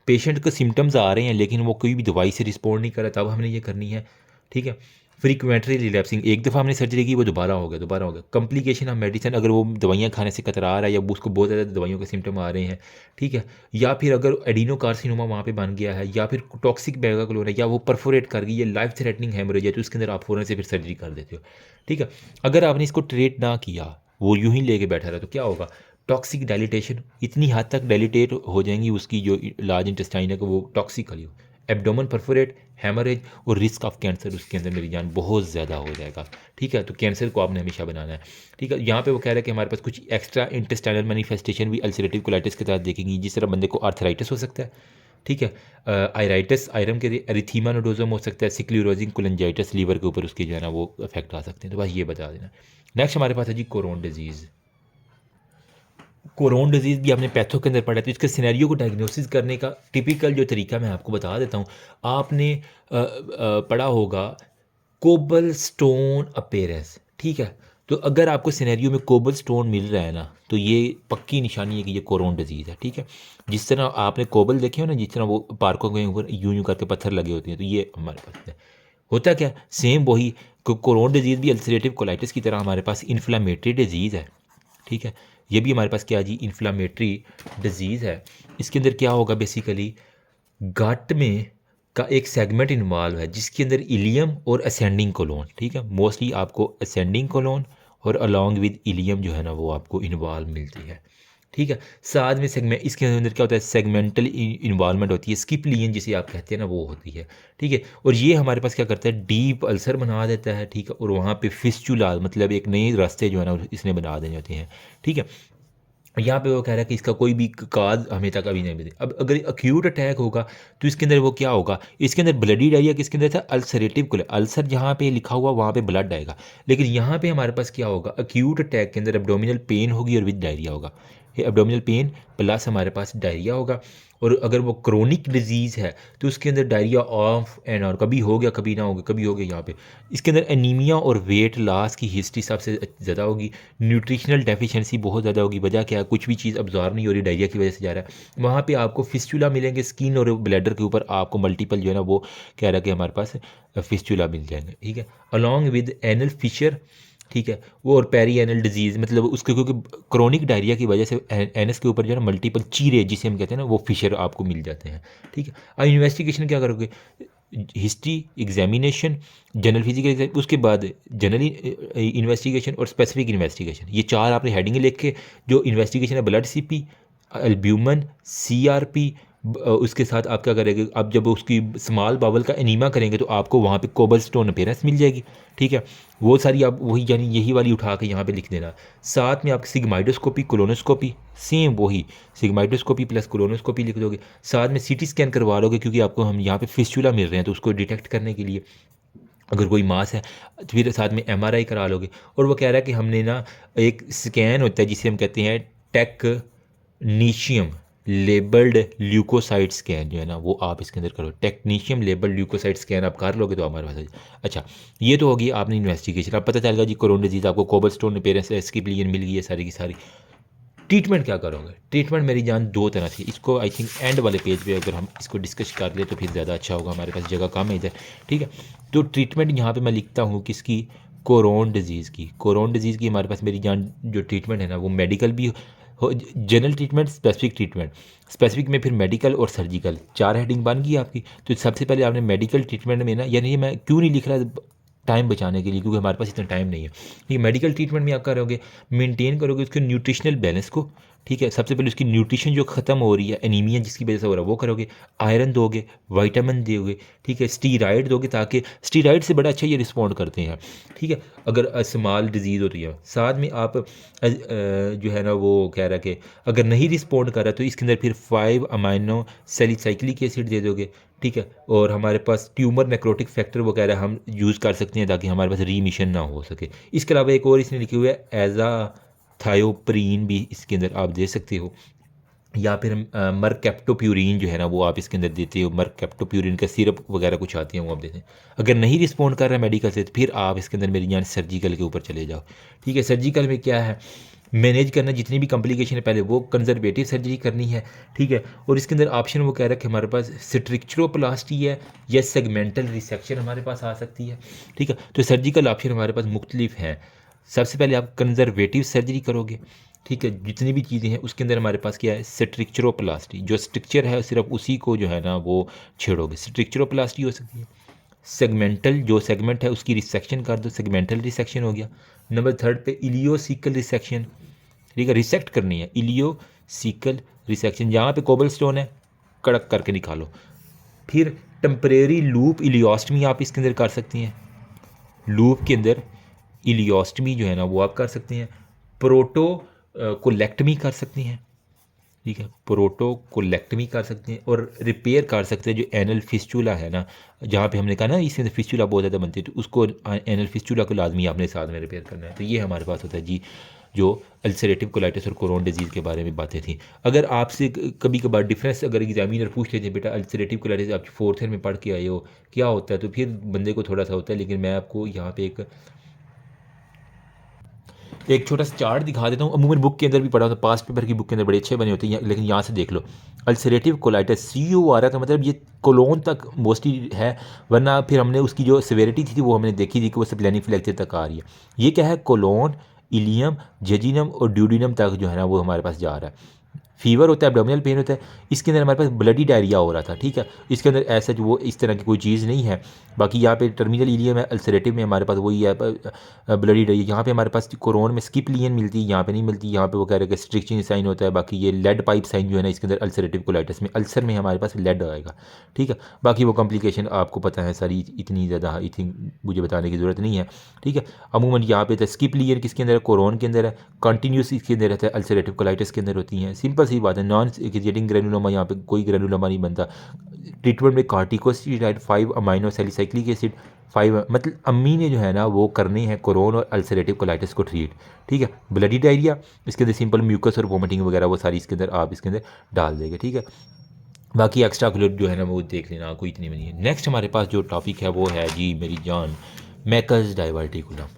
पेशेंट को सिम्टम्स आ रहे हैं लेकिन वो कोई भी दवाई से रिस्पॉन्ड नहीं कर रहा, तब हमने ये करनी है। ठीक है, फ्रीक्वेंटली रिलैप्सिंग, एक दफ़ा हमने सर्जरी की वो दोबारा हो गया, दोबारा हो गया। कॉम्प्लिकेशन ऑफ मेडिसिन, अगर वो दवाइयाँ खाने से कतरा रहा है या उसको बहुत ज़्यादा दवाइयों के सिम्टम आ रहे हैं, ठीक है, या फिर अगर एडिनोकार्सिनोमा वहाँ पे बन गया है, या फिर टॉक्सिक मेगाकोलोन है, या वो परफोरेट कर गई, ये लाइफ थ्रेटनिंग हेमोरेज है, तो उसके अंदर आप फ़ौरन से फिर सर्जरी कर देते हो। ठीक है, अगर आपने इसको ट्रीट ना किया, वो यूं ही लेके बैठा रहा, तो क्या होगा? टॉक्सिक डायलिटेशन, इतनी हद तक डायलिटेट हो जाएंगी उसकी जो लार्ज इंटेस्टाइन है कि वो टॉक्सिकली हो, एब्डोमन परफोरेट, हेमरेज और रिस्क ऑफ कैंसर उसके अंदर मेरी जान बहुत ज़्यादा हो जाएगा। ठीक है, तो कैंसर को आपने हमेशा बनाना है। ठीक है, यहाँ पे वो कह रहा है कि हमारे पास कुछ एक्स्ट्रा इंटेस्टाइनल मैनिफेस्टेशन भी अल्सरेटिव कोलाइटिस के तहत देखेंगी, जिस तरह बंदे को आर्थराइटिस हो सकता है। ठीक है, आयराइटिस, आयरन के एरिथीमा नोडोजम हो सकता है, सिक्लियोरोजिंग कोलेंजाइटिस, लीवर के ऊपर उसके जो है ना वो इफेक्ट आ सकते हैं। तो बस ये बता देना। नेक्स्ट हमारे पास है जी कोरोन डिजीज़। कोरोन डिजीज़ भी आपने पैथो के अंदर पढ़ा है, तो इसके सिनेरियो को डायग्नोसिस करने का टिपिकल जो तरीका मैं आपको बता देता हूँ। आपने पढ़ा होगा कोबल स्टोन अपेयरेंस। ठीक है, तो अगर आपको सिनेरियो में कोबल स्टोन मिल रहा है ना, तो ये पक्की निशानी है कि ये कोरोन डिजीज़ है। ठीक है, जिस तरह आपने कोबल देखे हो ना, जिस तरह वो पार्कों के ऊपर यूं यूं करके पत्थर लगे होते हैं, तो ये हमारे पास है। होता क्या, सेम वही कोरोन डिजीज़ भी अल्सरेटिव कोलाइटिस की तरह हमारे पास इन्फ्लामेटरी डिजीज़ है। ठीक है, ये भी हमारे पास क्या जी, इन्फ्लामेटरी डिजीज़ है। इसके अंदर क्या होगा, बेसिकली गट में का एक सेगमेंट इन्वॉल्व है जिसके अंदर इलियम और असेंडिंग कोलोन, ठीक है, मोस्टली आपको असेंडिंग कोलोन और अलॉन्ग विद इलियम जो है ना वो आपको इन्वॉल्व मिलती है। ठीक है, साथ में सेगमेंट, इसके अंदर क्या होता है, सेगमेंटल इन्वॉल्वमेंट होती है, स्किप लियन जिसे आप कहते हैं ना वो होती है। ठीक है, और ये हमारे पास क्या करता है, डीप अल्सर बना देता है। ठीक है, और वहाँ पे फिस्चुला मतलब एक नए रास्ते जो है ना इसने बना देने होते हैं। ठीक है, यहाँ पे वो कह रहा है कि इसका कोई भी काज हमें तक अभी नहीं मिले। अब अगर अक्यूट अटैक होगा तो इसके अंदर वो क्या होगा, इसके अंदर ब्लडी डायरिया, किसके अंदर था, अल्सरेटिव को, अल्सर जहाँ पे लिखा हुआ वहाँ पे ब्लड आएगा। लेकिन यहाँ पे हमारे पास क्या होगा, अक्यूट अटैक के अंदर एब्डोमिनल पेन होगी और विद डायरिया होगा। ये एब्डोमिनल पेन प्लस हमारे पास डायरिया होगा। और अगर वो क्रोनिक डिजीज़ है तो उसके अंदर डायरिया ऑफ एंड और कभी हो गया कभी ना हो गया, कभी हो गया। यहाँ पे इसके अंदर एनीमिया और वेट लॉस की हिस्ट्री सबसे ज़्यादा होगी। न्यूट्रिशनल डेफिशिएंसी बहुत ज़्यादा होगी। वजह क्या है, कुछ भी चीज़ अब्जॉर्ब नहीं हो रही, डायरिया की वजह से जा रहा है। वहाँ पे आपको फिस्चुला मिलेंगे, स्किन और ब्लैडर के ऊपर आपको मल्टीपल जो है ना वो कह रहा है कि हमारे पास फिस्चुला मिल जाएंगे। ठीक है, अलॉन्ग विद एनल फिशर। ठीक है, वो और पेरी एनल डिजीज़, मतलब उसके क्योंकि क्रोनिक डायरिया की वजह से एनस के ऊपर जो है ना मल्टीपल चीरे जिसे हम कहते हैं ना वो फिशर आपको मिल जाते हैं। ठीक है, अब इन्वेस्टिगेशन क्या करोगे, हिस्ट्री, एग्जामिनेशन, जनरल फिजिकल, उसके बाद जनरल इन्वेस्टिगेशन और स्पेसिफिक इन्वेस्टिगेशन, ये चार आपने हेडिंग लिख के, जो इन्वेस्टिगेशन है ब्लड सीपी, एल्ब्यूमन, सीआरपी, उसके साथ आप क्या करेंगे, आप जब उसकी स्मॉल बावल का एनीमा करेंगे तो आपको वहाँ पे कोबल स्टोन अपीयरेंस मिल जाएगी। ठीक है, वो सारी आप वही यानी यही वाली उठा के यहाँ पे लिख देना। साथ में आप सिग्माइडोस्कोपी, कोलोनोस्कोपी, सेम वही सिग्माइडोस्कोपी प्लस कोलोनोस्कोपी लिख दोगे। साथ में सीटी स्कैन करवा लोगे क्योंकि आपको हम यहाँ पे फिस्चुला मिल रहे हैं तो उसको डिटेक्ट करने के लिए अगर कोई मास है, तो फिर साथ में एमआरआई करा लोगे। और वो कह रहा है कि हमने ना एक स्कैन होता है जिसे हम कहते हैं टेक्नीशियम लेबल्ड ल्यूकोसाइट स्कैन जो है ना वो आप इसके अंदर करो। टेक्नीशियम लेबल्ड ल्यूकोसाइट स्कैन आप कर लोगे तो हमारे पास। अच्छा, ये तो होगी आपने इन्वेस्टिगेशन, अब पता चलेगा जी कोरोना डिजीज़ आपको कोबल स्टोन अपीयरेंस इसकी प्लियन मिल गई है सारी की सारी। ट्रीटमेंट क्या करोगे, ट्रीटमेंट मेरी जान दो तरह से, इसको आई थिंक एंड वाले पेज पे अगर हम इसको डिस्कस कर ले तो फिर ज़्यादा अच्छा होगा, हमारे पास जगह कम है इधर। ठीक है, तो ट्रीटमेंट यहाँ पे मैं लिखता हूँ किसकी, कोरोन डिजीज़ की। कोरोन डिजीज़ की हमारे पास मेरी जान जो ट्रीटमेंट है ना वो मेडिकल भी हो, general treatment, specific treatment, specific में फिर मेडिकल और सर्जिकल, चार हेडिंग बन गई आपकी। तो सबसे पहले आपने मेडिकल ट्रीटमेंट में ना, यानी ये मैं क्यों नहीं लिख रहा टाइम बचाने के लिए, क्योंकि हमारे पास इतना टाइम नहीं है। ये मेडिकल ट्रीटमेंट में आप करोगे, मेंटेन करोगे उसके न्यूट्रिशनल बैलेंस को। ठीक है, सबसे पहले उसकी न्यूट्रिशन जो ख़त्म हो रही है, एनीमिया जिसकी वजह से हो रहा है वो करोगे, आयरन दोगे, विटामिन दोगे। ठीक है, स्टीराइड दोगे ताकि स्टीराइड से बड़ा अच्छा ये रिस्पॉन्ड करते हैं। ठीक है, अगर स्मॉल डिजीज़ होती है, साथ में आप जो है ना वो कह रहा है कि अगर नहीं रिस्पॉन्ड कर रहा तो इसके अंदर फिर 5 अमाइनो सैलिसाइक्लिक एसिड दे दोगे। ठीक है। और हमारे पास ट्यूमर नेक्रोटिक फैक्टर वगैरह हम यूज़ कर सकते हैं ताकि हमारे पास रीमिशन ना हो सके। इसके अलावा एक और इसने लिखे हुए है एज़ाथायोप्रीन भी इसके अंदर आप दे सकते हो, या फिर मरकैप्टोप्यूरिन जो है ना वो आप इसके अंदर देते हो। मरकैप्टोप्यूरिन का सिरप वगैरह कुछ आती है वो आप देते हैं। अगर नहीं रिस्पॉन्ड कर रहा है मेडिकल से तो फिर आप इसके अंदर मेरी जान सर्जिकल के ऊपर चले जाओ। ठीक है, सर्जिकल में क्या है, मैनेज करना जितनी भी कॉम्प्लिकेशन है पहले वो कंजर्वेटिव सर्जरी करनी है। ठीक है, और इसके अंदर ऑप्शन वो कह रहा है कि हमारे पास स्ट्रिक्चरोप्लास्टी है या सेगमेंटल रिसेक्शन हमारे पास आ सकती है। ठीक है, तो सर्जिकल ऑप्शन हमारे पास मुख्तलिफ हैं। सबसे पहले आप कंजर्वेटिव सर्जरी करोगे। ठीक है, जितनी भी चीज़ें हैं उसके अंदर हमारे पास क्या है, स्ट्रिक्चरोप्लास्टी, जो स्ट्रक्चर है सिर्फ उसी को जो है ना वो छेड़ोगे, स्ट्रिक्चरोप्लास्टी हो सकती है। सेगमेंटल, जो सेगमेंट है उसकी रिसेक्शन कर दो, सेगमेंटल रिसेक्शन हो गया। नंबर थर्ड पे इलियोसिकल रिसेक्शन, ठीक है, रिसेक्ट करनी है, इलियोसिकल रिसेक्शन, जहाँ पे कोबल स्टोन है कड़क करके निकालो। फिर टेम्परेरी लूप इलियोस्टमी आप इसके अंदर कर सकती हैं, लूप के अंदर इलियोस्टमी जो है ना वो आप कर सकती हैं। प्रोटो कोलेक्टमी कर सकती हैं। ठीक है, प्रोटो कोलेक्टमी कर सकते हैं और रिपेयर कर सकते हैं जो एनल फिस्चुला है ना, जहाँ पे हमने कहा ना इसके अंदर फिस्चुला बहुत ज़्यादा बनती है, तो उसको एनल फिस्चुला को लाजमी आपने साथ में रिपेयर करना है। तो ये हमारे पास होता है जी जो अल्सरेटिव कोलाइटिस और कोरोन डिजीज़ के बारे में बातें थी। अगर आपसे कभी कभार डिफरेंस अगर एग्जामिनर पूछ लेते हैं बेटा अल्सरेटिव कोलाइटिस आप 4th ईयर में पढ़ के आए हो क्या होता है, तो फिर बंदे को थोड़ा सा होता है। लेकिन मैं आपको यहाँ पे एक छोटा सा चार्ट दिखा देता हूँ। अमूमन बुक के अंदर भी पढ़ा होता है, पास्ट पेपर की बुक के अंदर बड़े अच्छे बने होते हैं, लेकिन यहाँ से देख लो अल्सरेटिव कोलाइटिस CU आ रहा था, मतलब ये कोलोन तक मोस्टली है, वरना फिर हमने उसकी जो सिवेरिटी थी वो हमने देखी थी कि वो स्प्लेनिफ्लेक्चर तक आ रही है। ये क्या है, कोलोन, इलियम, जेजिनम और ड्यूडिनम तक जो है ना वो हमारे पास जा रहा है। फीवर होता है, एब्डोमिनल पेन होता है। इसके अंदर हमारे पास ब्लडी डायरिया हो रहा था। ठीक है, इसके अंदर ऐसा जो वो इस तरह की कोई चीज़ नहीं है। बाकी यहाँ पे टर्मिनल इलियम है, अल्सरेटिव में हमारे पास वही है ब्लडी डायरिया। यहाँ पे हमारे पास कोरोन में स्किप लियन मिलती है, यहाँ पे नहीं मिलती। यहाँ पे वो कह रहे हैं स्ट्रिक्चिंग साइन होता है। बाकी ये लेड पाइप साइन जो है ना इसके अंदर अल्सरेटिव कोलाइटिस में, अल्सर में हमारे पास लेड आएगा। ठीक है, बाकी वो कॉम्प्लिकेशन आपको पता है सारी, इतनी ज़्यादा आई थिंक मुझे बताने की ज़रूरत नहीं है। ठीक है, अमूमन यहाँ पे स्किप लियन किसके अंदर है, कोरोन के अंदर है। कॉन्टीन्यूस इसके अंदर रहता है, अल्सरेटिव कोलाइटिस के अंदर होती हैं। सिंपल सी बात है, नॉन जेटिंग ग्रेनुलोमा, यहाँ पे कोई ग्रेनुलोमा नहीं बनता। ट्रीटमेंट में कार्टिकोस्टेरॉइड, 5 अमाइनो सैलिसाइक्लिक एसिड, 5 मतलब अम्मी ने जो है ना वो करने हैं कोरोन और अल्सरेटिव कोलाइटिस को ट्रीट। ठीक है, ब्लडी डायरिया इसके अंदर सिंपल म्यूकस और वोमिटिंग वगैरह वो सारी इसके अंदर आप इसके अंदर डाल देंगे। ठीक है, बाकी एक्स्ट्रा क्लोड जो है ना वो देख लेना, कोई इतनी नहीं है। नेक्स्ट हमारे पास जो टॉपिक है वो है जी मेरी जान मैकस डाइवर्टिकुलम।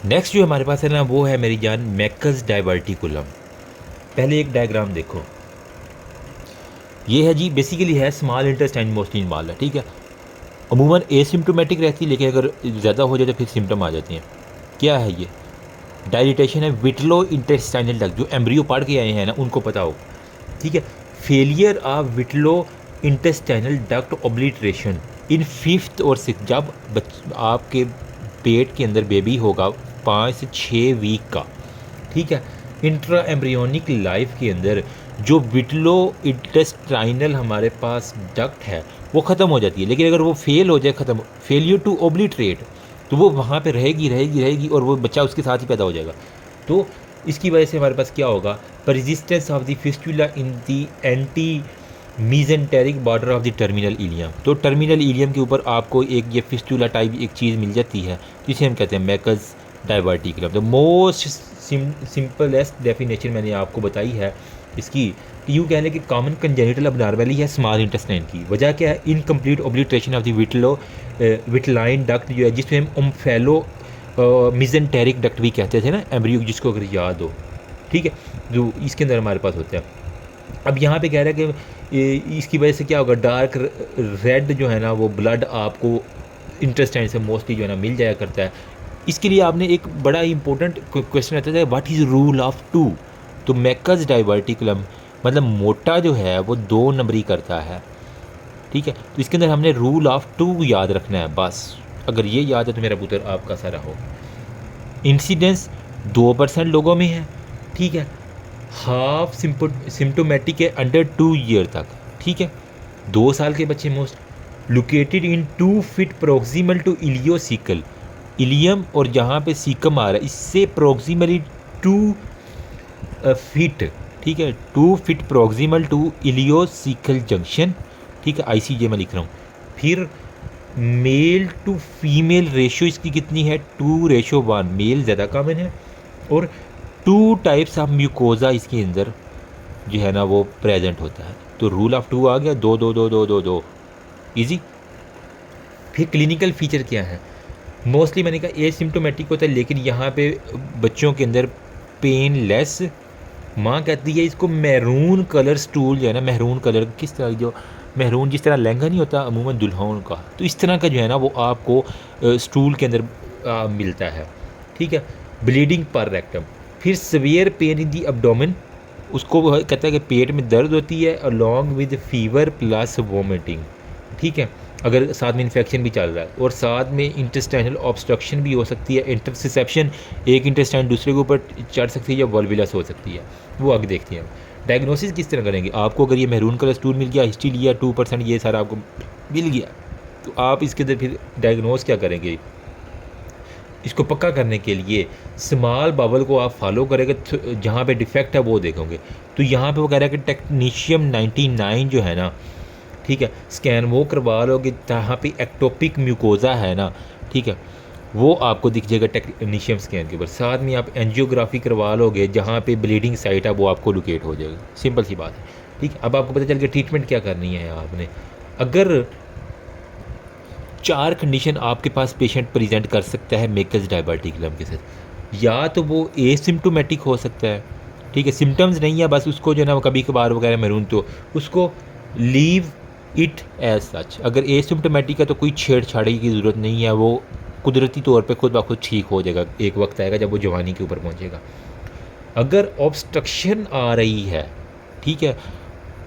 नेक्स्ट जो हमारे पास है ना वो है मेरी जान मैकस डाइवर्टिकुलम। पहले एक डायग्राम देखो, ये है जी बेसिकली है स्मॉल इंटेस्टाइन मोस्टली इन्वॉल्व है। ठीक है, अमूमन एसिम्टोमेटिक रहती है, लेकिन अगर ज़्यादा हो जाए तो फिर सिम्टम आ जाते हैं। क्या है ये, डायलिटेशन है विट्लो इंटेस्टाइनल डक्ट, जो एम्ब्रियो पढ़ के आए हैं ना उनको पता हो। ठीक है, failure of vitello intestinal duct obliteration in 5th और 6th, जब आपके पेट के अंदर बेबी होगा 5 से 6 वीक का। ठीक है, इंट्रा एम्ब्रियोनिक लाइफ के अंदर जो विट्लो इंटेस्टाइनल हमारे पास डक्ट है वो ख़त्म हो जाती है। लेकिन अगर वो फेल हो जाए, ख़त्म, फेलियर टू ओब्लिटरेट, तो वो वहाँ पे रहेगी और वो बच्चा उसके साथ ही पैदा हो जाएगा। तो इसकी वजह से हमारे पास क्या होगा, persistence of the fistula in the anti mesenteric border of the terminal ileum. तो टर्मिनल इलियम के ऊपर आपको एक ये फिस्टुला टाइप एक चीज़ मिल जाती है जिसे हम कहते हैं Meckel's diverticulum. The most simplest definition मैंने आपको बताई है इसकी, कि यूँ कह लें कि कॉमन कंजेनिटल अबनॉर्मली है स्मॉल इंटेस्टाइन की। वजह क्या है, incomplete obliteration of the vitelline duct जो है, जिसमें हम ओम्फेलो मिजेंटेरिक डक्ट भी कहते थे ना एम्ब्रियो, जिसको अगर याद हो। ठीक है, जो इसके अंदर हमारे पास होता है। अब यहाँ पे कह रहा है कि इसकी वजह से क्या होगा, डार्क रेड जो है ना वो ब्लड आपको इंटेस्टाइन से मोस्टली जो है ना मिल जाया करता है। इसके लिए आपने एक बड़ा ही इंपॉर्टेंट क्वेश्चन आता है, व्हाट इज़ रूल ऑफ 2। तो मैकस डाइवर्टिकुलम मतलब मोटा जो है वो 2 नंबरी करता है। ठीक है, तो इसके अंदर हमने रूल ऑफ 2 याद रखना है बस। अगर ये याद है तो मेरा पुत्र आपका सारा हो। इंसिडेंस 2% लोगों में है। ठीक है, हाफ सिम्टोमेटिक है अंडर 2 ईयर तक। ठीक है, 2 साल के बच्चे most. Located in 2 feet proximal to ileocecal, ileum और जहाँ पे सीकम आ रहा है इससे प्रोक्सिमली 2 फीट। ठीक है, 2 feet proximal to ileocecal junction ठीक है, ICJ मैं लिख रहा हूँ। फिर मेल टू फीमेल रेशो इसकी कितनी है, 2:1, मेल ज़्यादा कॉमन है, और 2 टाइप्स ऑफ म्यूकोजा इसके अंदर जो है ना वो प्रेजेंट होता है। तो रूल ऑफ 2 आ गया, 2 ईजी। फिर क्लिनिकल फीचर क्या है, मोस्टली मैंने कहा एसिम्टोमेटिक होता है, लेकिन यहाँ पे बच्चों के अंदर पेन लेस। माँ कहती है इसको मैरून कलर स्टूल जो है ना, मैरून कलर किस तरह, जो मैरून जिस तरह लहंगा नहीं होता अमूमन दुल्हन का, तो इस तरह का जो है ना वो आपको स्टूल के अंदर मिलता है। ठीक है, ब्लीडिंग पर रेक्टम। फिर severe pain in the abdomen, उसको वो कहता है कि पेट में दर्द होती है along with fever plus vomiting. ठीक है, अगर साथ में इन्फेक्शन भी चल रहा है, और साथ में इंटेस्टाइनल ऑब्स्ट्रक्शन भी हो सकती है, इंटरसेप्शन, एक इंटेस्टाइन दूसरे के ऊपर चढ़ सकती है या वॉल्वुलस हो सकती है, वो आगे देखते हैं। डायग्नोसिस किस तरह करेंगे, आपको अगर ये मैरून कलर स्टूल मिल गया, हिस्ट्री लिया 2%, ये सारा आपको मिल गया, तो आप इसके अंदर फिर डायग्नोस क्या करेंगे। इसको पक्का करने के लिए स्मॉल बावल को आप फॉलो करेंगे, जहाँ पे डिफेक्ट है वो देखोगे। तो यहाँ पे वो कह रहा है कि टेक्नीशियम 99 जो है ना, ठीक है, स्कैन वो करवा लोगे, जहाँ पे एक्टोपिक म्यूकोजा है ना, ठीक है, वो आपको दिख जाएगा टेक्नीशियम स्कैन के ऊपर। साथ में आप एंजियोग्राफी करवा लोगे, जहाँ पे ब्लीडिंग साइट है वो आपको लोकेट हो जाएगा। सिंपल सी बात है। ठीक है, अब आपको पता चल गया ट्रीटमेंट क्या करनी है आपने। अगर 4 कंडीशन आपके पास पेशेंट प्रेजेंट कर सकता है मेकल्स डायबिटिकुलम के साथ, या तो वो एसिम्टोमेटिक हो सकता है, ठीक है, सिम्टम्स नहीं है, बस उसको जो है ना कभी कभार वगैरह मैरून, तो उसको लीव इट एज सच। अगर एसिम्टोमेटिक है तो कोई छेड़छाड़ी की ज़रूरत नहीं है, वो कुदरती तौर पे खुद ब खुद ठीक हो जाएगा। एक वक्त आएगा जब वो जवानी के ऊपर पहुंचेगा। अगर ऑब्स्ट्रक्शन आ रही है, ठीक है,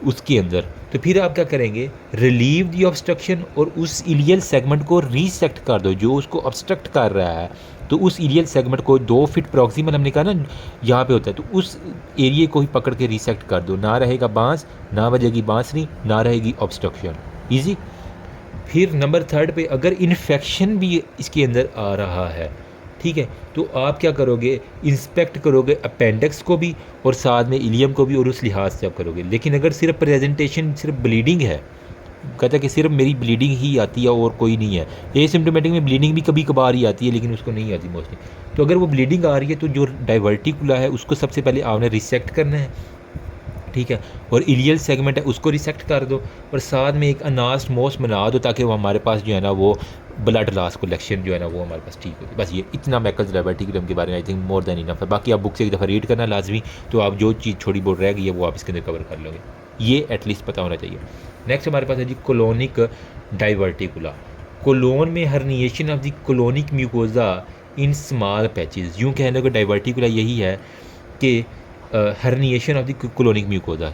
उसके अंदर, तो फिर आप क्या करेंगे, रिलीव दी ऑब्स्ट्रक्शन और उस इलियल सेगमेंट को रीसेक्ट कर दो जो उसको ऑब्स्ट्रक्ट कर रहा है। तो उस इलियल सेगमेंट को 2 फीट प्रॉक्सिमल हमने कहा ना यहाँ पे होता है, तो उस एरिया को ही पकड़ के रीसेक्ट कर दो, ना रहेगा बांस, ना बजेगी बांसुरी, ना रहेगी ऑब्स्ट्रक्शन। ईजी। फिर नंबर 3 पे अगर इन्फेक्शन भी इसके अंदर आ रहा है, ठीक है, तो आप क्या करोगे, इंस्पेक्ट करोगे अपेंडिक्स को भी और साथ में इलियम को भी, और उस लिहाज से आप करोगे। लेकिन अगर सिर्फ प्रेजेंटेशन सिर्फ ब्लीडिंग है, कहता है कि सिर्फ मेरी ब्लीडिंग ही आती है और कोई नहीं है, एसिम्प्टोमेटिक में ब्लीडिंग भी कभी कभार ही आती है लेकिन उसको नहीं आती मोस्टली, तो अगर वो ब्लीडिंग आ रही है तो जो डाइवर्टिकुला है उसको सबसे पहले आपने रिसेक्ट करना है, ठीक है, और इलियल सेगमेंट है उसको रिसेक्ट कर दो, और साथ में एक अनास्टमोस बना दो ताकि वो हमारे पास जो है ना वो ब्लड लॉस कलेक्शन जो है ना वो हमारे पास ठीक हो। बस ये इतना मेकल्स डायबिटिकुलम के बारे में I think more than enough है। बाकी आप बुक से एक दफ़ा रीड करना लाजमी, तो आप जो चीज़ छोटी बहुत रह गई है वो आप इसके अंदर कवर कर लोगे, ये एटलीस्ट पता होना चाहिए। नेक्स्ट हमारे पास है जी कोलोनिक डाइवर्टिकुला। कोलोन में herniation of the colonic mucosa in small patches. यूँ कहने को डाइवर्टिकुला यही है कि herniation of the colonic mucosa.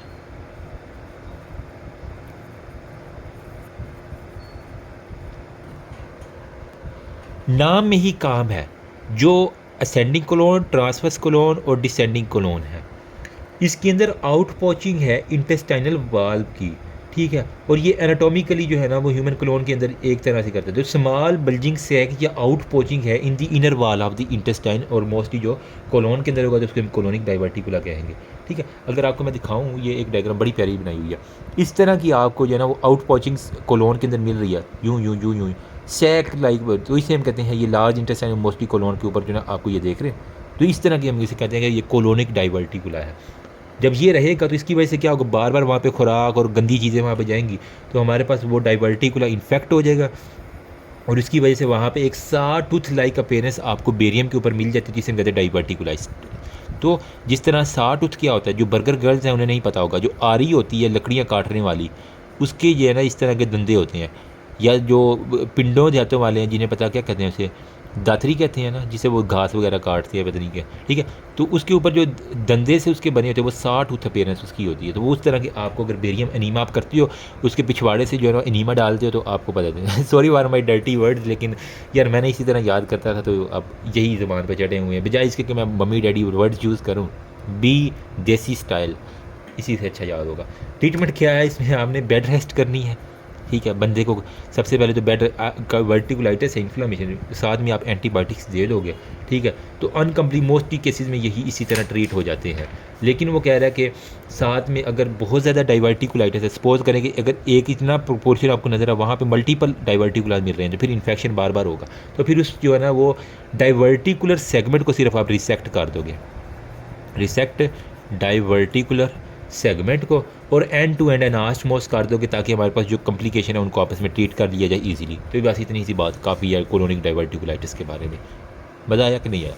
नाम में ही काम है, जो असेंडिंग कोलोन, ट्रांसवर्स कोलोन और डिसेंडिंग कोलोन है, इसके अंदर आउट पोचिंग है इंटेस्टाइनल वाल्व की, ठीक है, और ये एनाटॉमिकली जो है ना वो ह्यूमन कोलोन के अंदर एक तरह से करते हैं। तो स्मॉल बल्जिंग सैक या आउट पोचिंग है in the inner wall of the intestine, और मोस्टली जो कोलोन के अंदर होगा तो उसको हम कोलोनिक डाइवर्टिकुला कहेंगे, ठीक है। अगर आपको मैं दिखाऊँ, ये एक डायग्राम बड़ी प्यारी बनाई हुई है, इस तरह की आपको जो है ना वो आउट पोचिंग कोलोन के अंदर मिल रही है, यूँ यूँ यूँ यूँ सैक लाइक, तो इसे हम कहते हैं ये लार्ज इंटेस्टाइन मोस्टली कोलोन के ऊपर जो है ना आपको ये देख रहे हैं, तो इस तरह की हम इसे कहते हैं कि ये कोलोनिक डाइवर्टिकुला है। जब ये रहेगा तो इसकी वजह से क्या होगा, बार बार वहाँ पे खुराक और गंदी चीज़ें वहाँ पे जाएंगी, तो हमारे पास वो डाइवर्टिकुला इन्फेक्ट हो जाएगा, और इसकी वजह से वहाँ पे एक सा टूथ लाइक अपीयरेंस आपको बेरियम के ऊपर मिल जाती है, जिसे हम कहते हैं डाइवर्टिकुलाइज। तो जिस तरह सा टूथ क्या होता है, जो बर्गर गर्ल्स हैं उन्हें नहीं पता होगा, जो आरी होती है लकड़ियाँ काटने वाली, उसके जो है ना इस तरह के दंदे होते हैं, या जो पिंडों जातों वाले हैं जिन्हें पता क्या कहते हैं, उसे दातरी कहते हैं ना, जिसे वो घास वगैरह काटते हैं पता नहीं क्या, ठीक है, तो उसके ऊपर जो दंदे से उसके बने होते हैं वो 60 टूथ अपीयरेंस उसकी होती है। तो वो उस तरह की आपको अगर बेरियम एनीमा आप करती हो, उसके पिछवाड़े से जो है ना एनीमा डालते हो, तो आपको पता चलता है। Sorry for my dirty words, लेकिन यार मैंने इसी तरह याद करता था, तो अब यही ज़बान पर चढ़े हुए हैं, बजाय इसके कि मैं मम्मी डैडी वर्ड्स यूज़ करूँ, बी देसी स्टाइल, इसी से अच्छा याद होगा। ट्रीटमेंट क्या है इसमें, आपने बेड रेस्ट करनी है, ठीक है, बंदे को सबसे पहले तो बेड वर्टिकुलाइटिस है, इन्फ्लामेशन, साथ में आप एंटीबायोटिक्स दे दोगे, ठीक है, तो अनकम्प्लीट मोस्टली केसेस में यही इसी तरह ट्रीट हो जाते हैं। लेकिन वो कह रहा है कि साथ में अगर बहुत ज़्यादा डाइवर्टिकुलाइटिस है, सपोज करें कि अगर एक इतना प्रोपोर्शन आपको नज़र आ वहाँ पे मल्टीपल डाइवर्टिकुलर मिल रहे हैं तो फिर इन्फेक्शन बार बार होगा, तो फिर उस जो है ना वो डाइवर्टिकुलर सेगमेंट को सिर्फ आप रिसेक्ट कर दोगे, रिसेक्ट डाइवर्टिकुलर सेगमेंट को, और एंड टू एंड एनास्टमोस कर दोगे ताकि हमारे पास जो कॉम्प्लिकेशन है उनको आपस में ट्रीट कर लिया जाए इजीली। तो बस इतनी सी बात काफ़ी है कोलोनिक डाइवर्टिकुलाइटिस के बारे में। मज़ा आया कि नहीं आया?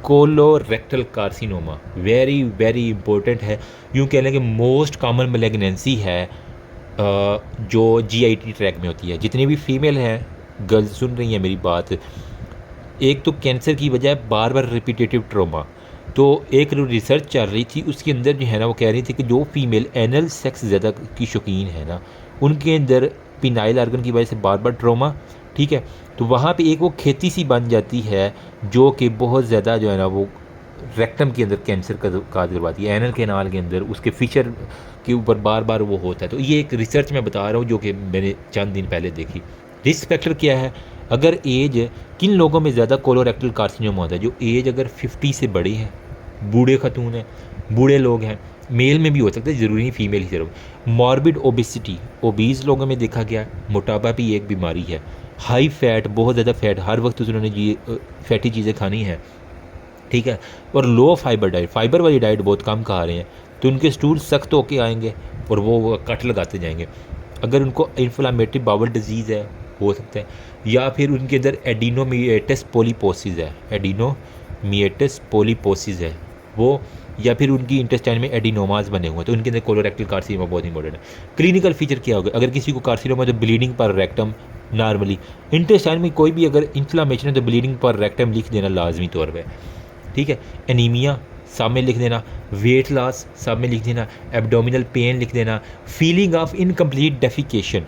Colorectal carcinoma very very important है, यूँ कह लें कि मोस्ट कॉमन मैलिग्नेंसी है जो GIT ट्रैक में होती है। जितनी भी फीमेल हैं गर्ल्स सुन रही हैं मेरी बात, एक तो कैंसर की वजह बार बार रिपीटेटिव ट्रोमा, तो एक रिसर्च चल रही थी उसके अंदर जो है ना वो कह रही थी कि जो फीमेल एनल सेक्स ज़्यादा की शौकीन है ना उनके अंदर पिनाइल आर्गन की वजह से बार बार ट्रोमा, ठीक है, तो वहाँ पे एक वो खेती सी बन जाती है जो कि बहुत ज़्यादा जो है ना वो रेक्टम के अंदर कैंसर का काज करवाती है, एनल कैनाल के अंदर उसके फीचर के ऊपर बार बार वो होता है। तो ये एक रिसर्च मैं बता रहा हूँ जो कि मैंने चंद दिन पहले देखी। रिस्क फैक्टर क्या है? अगर एज किन लोगों में ज़्यादा कोलोरेक्टल कार्सिनोमा होता है? जो एज अगर 50 से बड़ी है, बूढ़े खतून हैं, बूढ़े लोग हैं, मेल में भी हो सकता है, ज़रूरी नहीं फीमेल ही सिर्फ। मॉर्बिड ओबिसिटी, ओबीज़ लोगों में देखा गया, मोटापा भी एक बीमारी है। हाई फैट, बहुत ज़्यादा फैट, हर वक्त उन्होंने ये फैटी चीज़ें खानी है, ठीक है, और लो फाइबर डाइट, फाइबर वाली डाइट बहुत कम खा रहे हैं तो उनके स्टूल सख्त होके आएंगे और वो कट लगाते जाएंगे। अगर उनको इन्फ्लामेटरी बाउल डिजीज़ है हो सकता है, या फिर उनके अंदर एडिनोमिएटिस पोलीपोसिस है, एडिनोमिएटिस पोलीपोसिस है वो, या फिर उनकी इंटेस्टाइन में एडिनोमास बने हुए हैं तो उनके अंदर कोलोरेक्टल कार्सिनोमा बहुत इंपॉर्टेंट है। क्लिनिकल फीचर क्या होगा? अगर किसी को कार्सिनोमा तो ब्लीडिंग पर रेक्टम नॉर्मली, इंटेस्टाइन में कोई भी अगर इन्फ्लामेशन है तो ब्लीडिंग पर रेक्टम लिख देना लाजमी तौर पर, ठीक है। एनीमिया सब में लिख देना, वेट लॉस सब में लिख देना, एब्डोमिनल पेन लिख देना, फीलिंग ऑफ इनकम्प्लीट डेफिकेशन,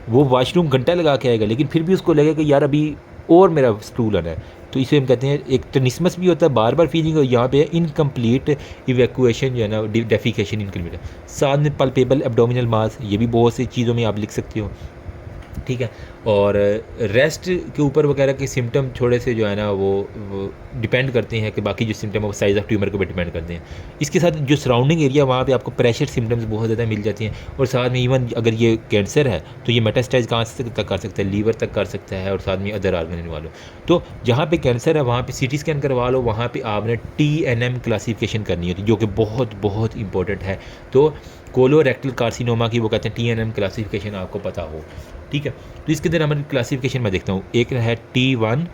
वो वॉशरूम घंटा लगा के आएगा लेकिन फिर भी उसको लगेगा कि यार अभी और मेरा स्टूल आना है, तो इसे हम कहते हैं एक टेनिस्मस भी होता है, बार बार फीलिंग, और यहाँ पे इनकम्प्लीट इवैक्यूएशन जो है ना डेफिकेशन इनकम्प्लीट है। साथ में पल्पेबल एब्डोमिनल मास, ये भी बहुत सी चीज़ों में आप लिख सकते हो, ठीक है। और रेस्ट के ऊपर वगैरह के सिम्टम थोड़े से जो है ना वो डिपेंड करते हैं कि बाकी जो सिम्टम है वो साइज़ ऑफ ट्यूमर के ऊपर डिपेंड करते हैं। इसके साथ जो सराउंडिंग एरिया वहाँ पे आपको प्रेशर सिम्टम्स बहुत ज़्यादा मिल जाती हैं, और साथ में इवन अगर ये कैंसर है तो ये मेटास्टाइज कहाँ से तक कर सकता है? लीवर तक कर सकता है, और साथ में अदर आर्गन इन्वॉल्व। तो जहाँ पे कैंसर है वहाँ पे CT स्कैन करवा लो, वहाँ पे आपने TNM क्लासिफिकेशन करनी होती है जो कि बहुत बहुत इंपॉर्टेंट है। तो कोलोरेक्टल कार्सिनोमा की वो कहते हैं TNM क्लासिफिकेशन आपको पता हो, ठीक है। तो इसके अंदर हमारी क्लासिफिकेशन मैं देखता हूँ, एक है T1,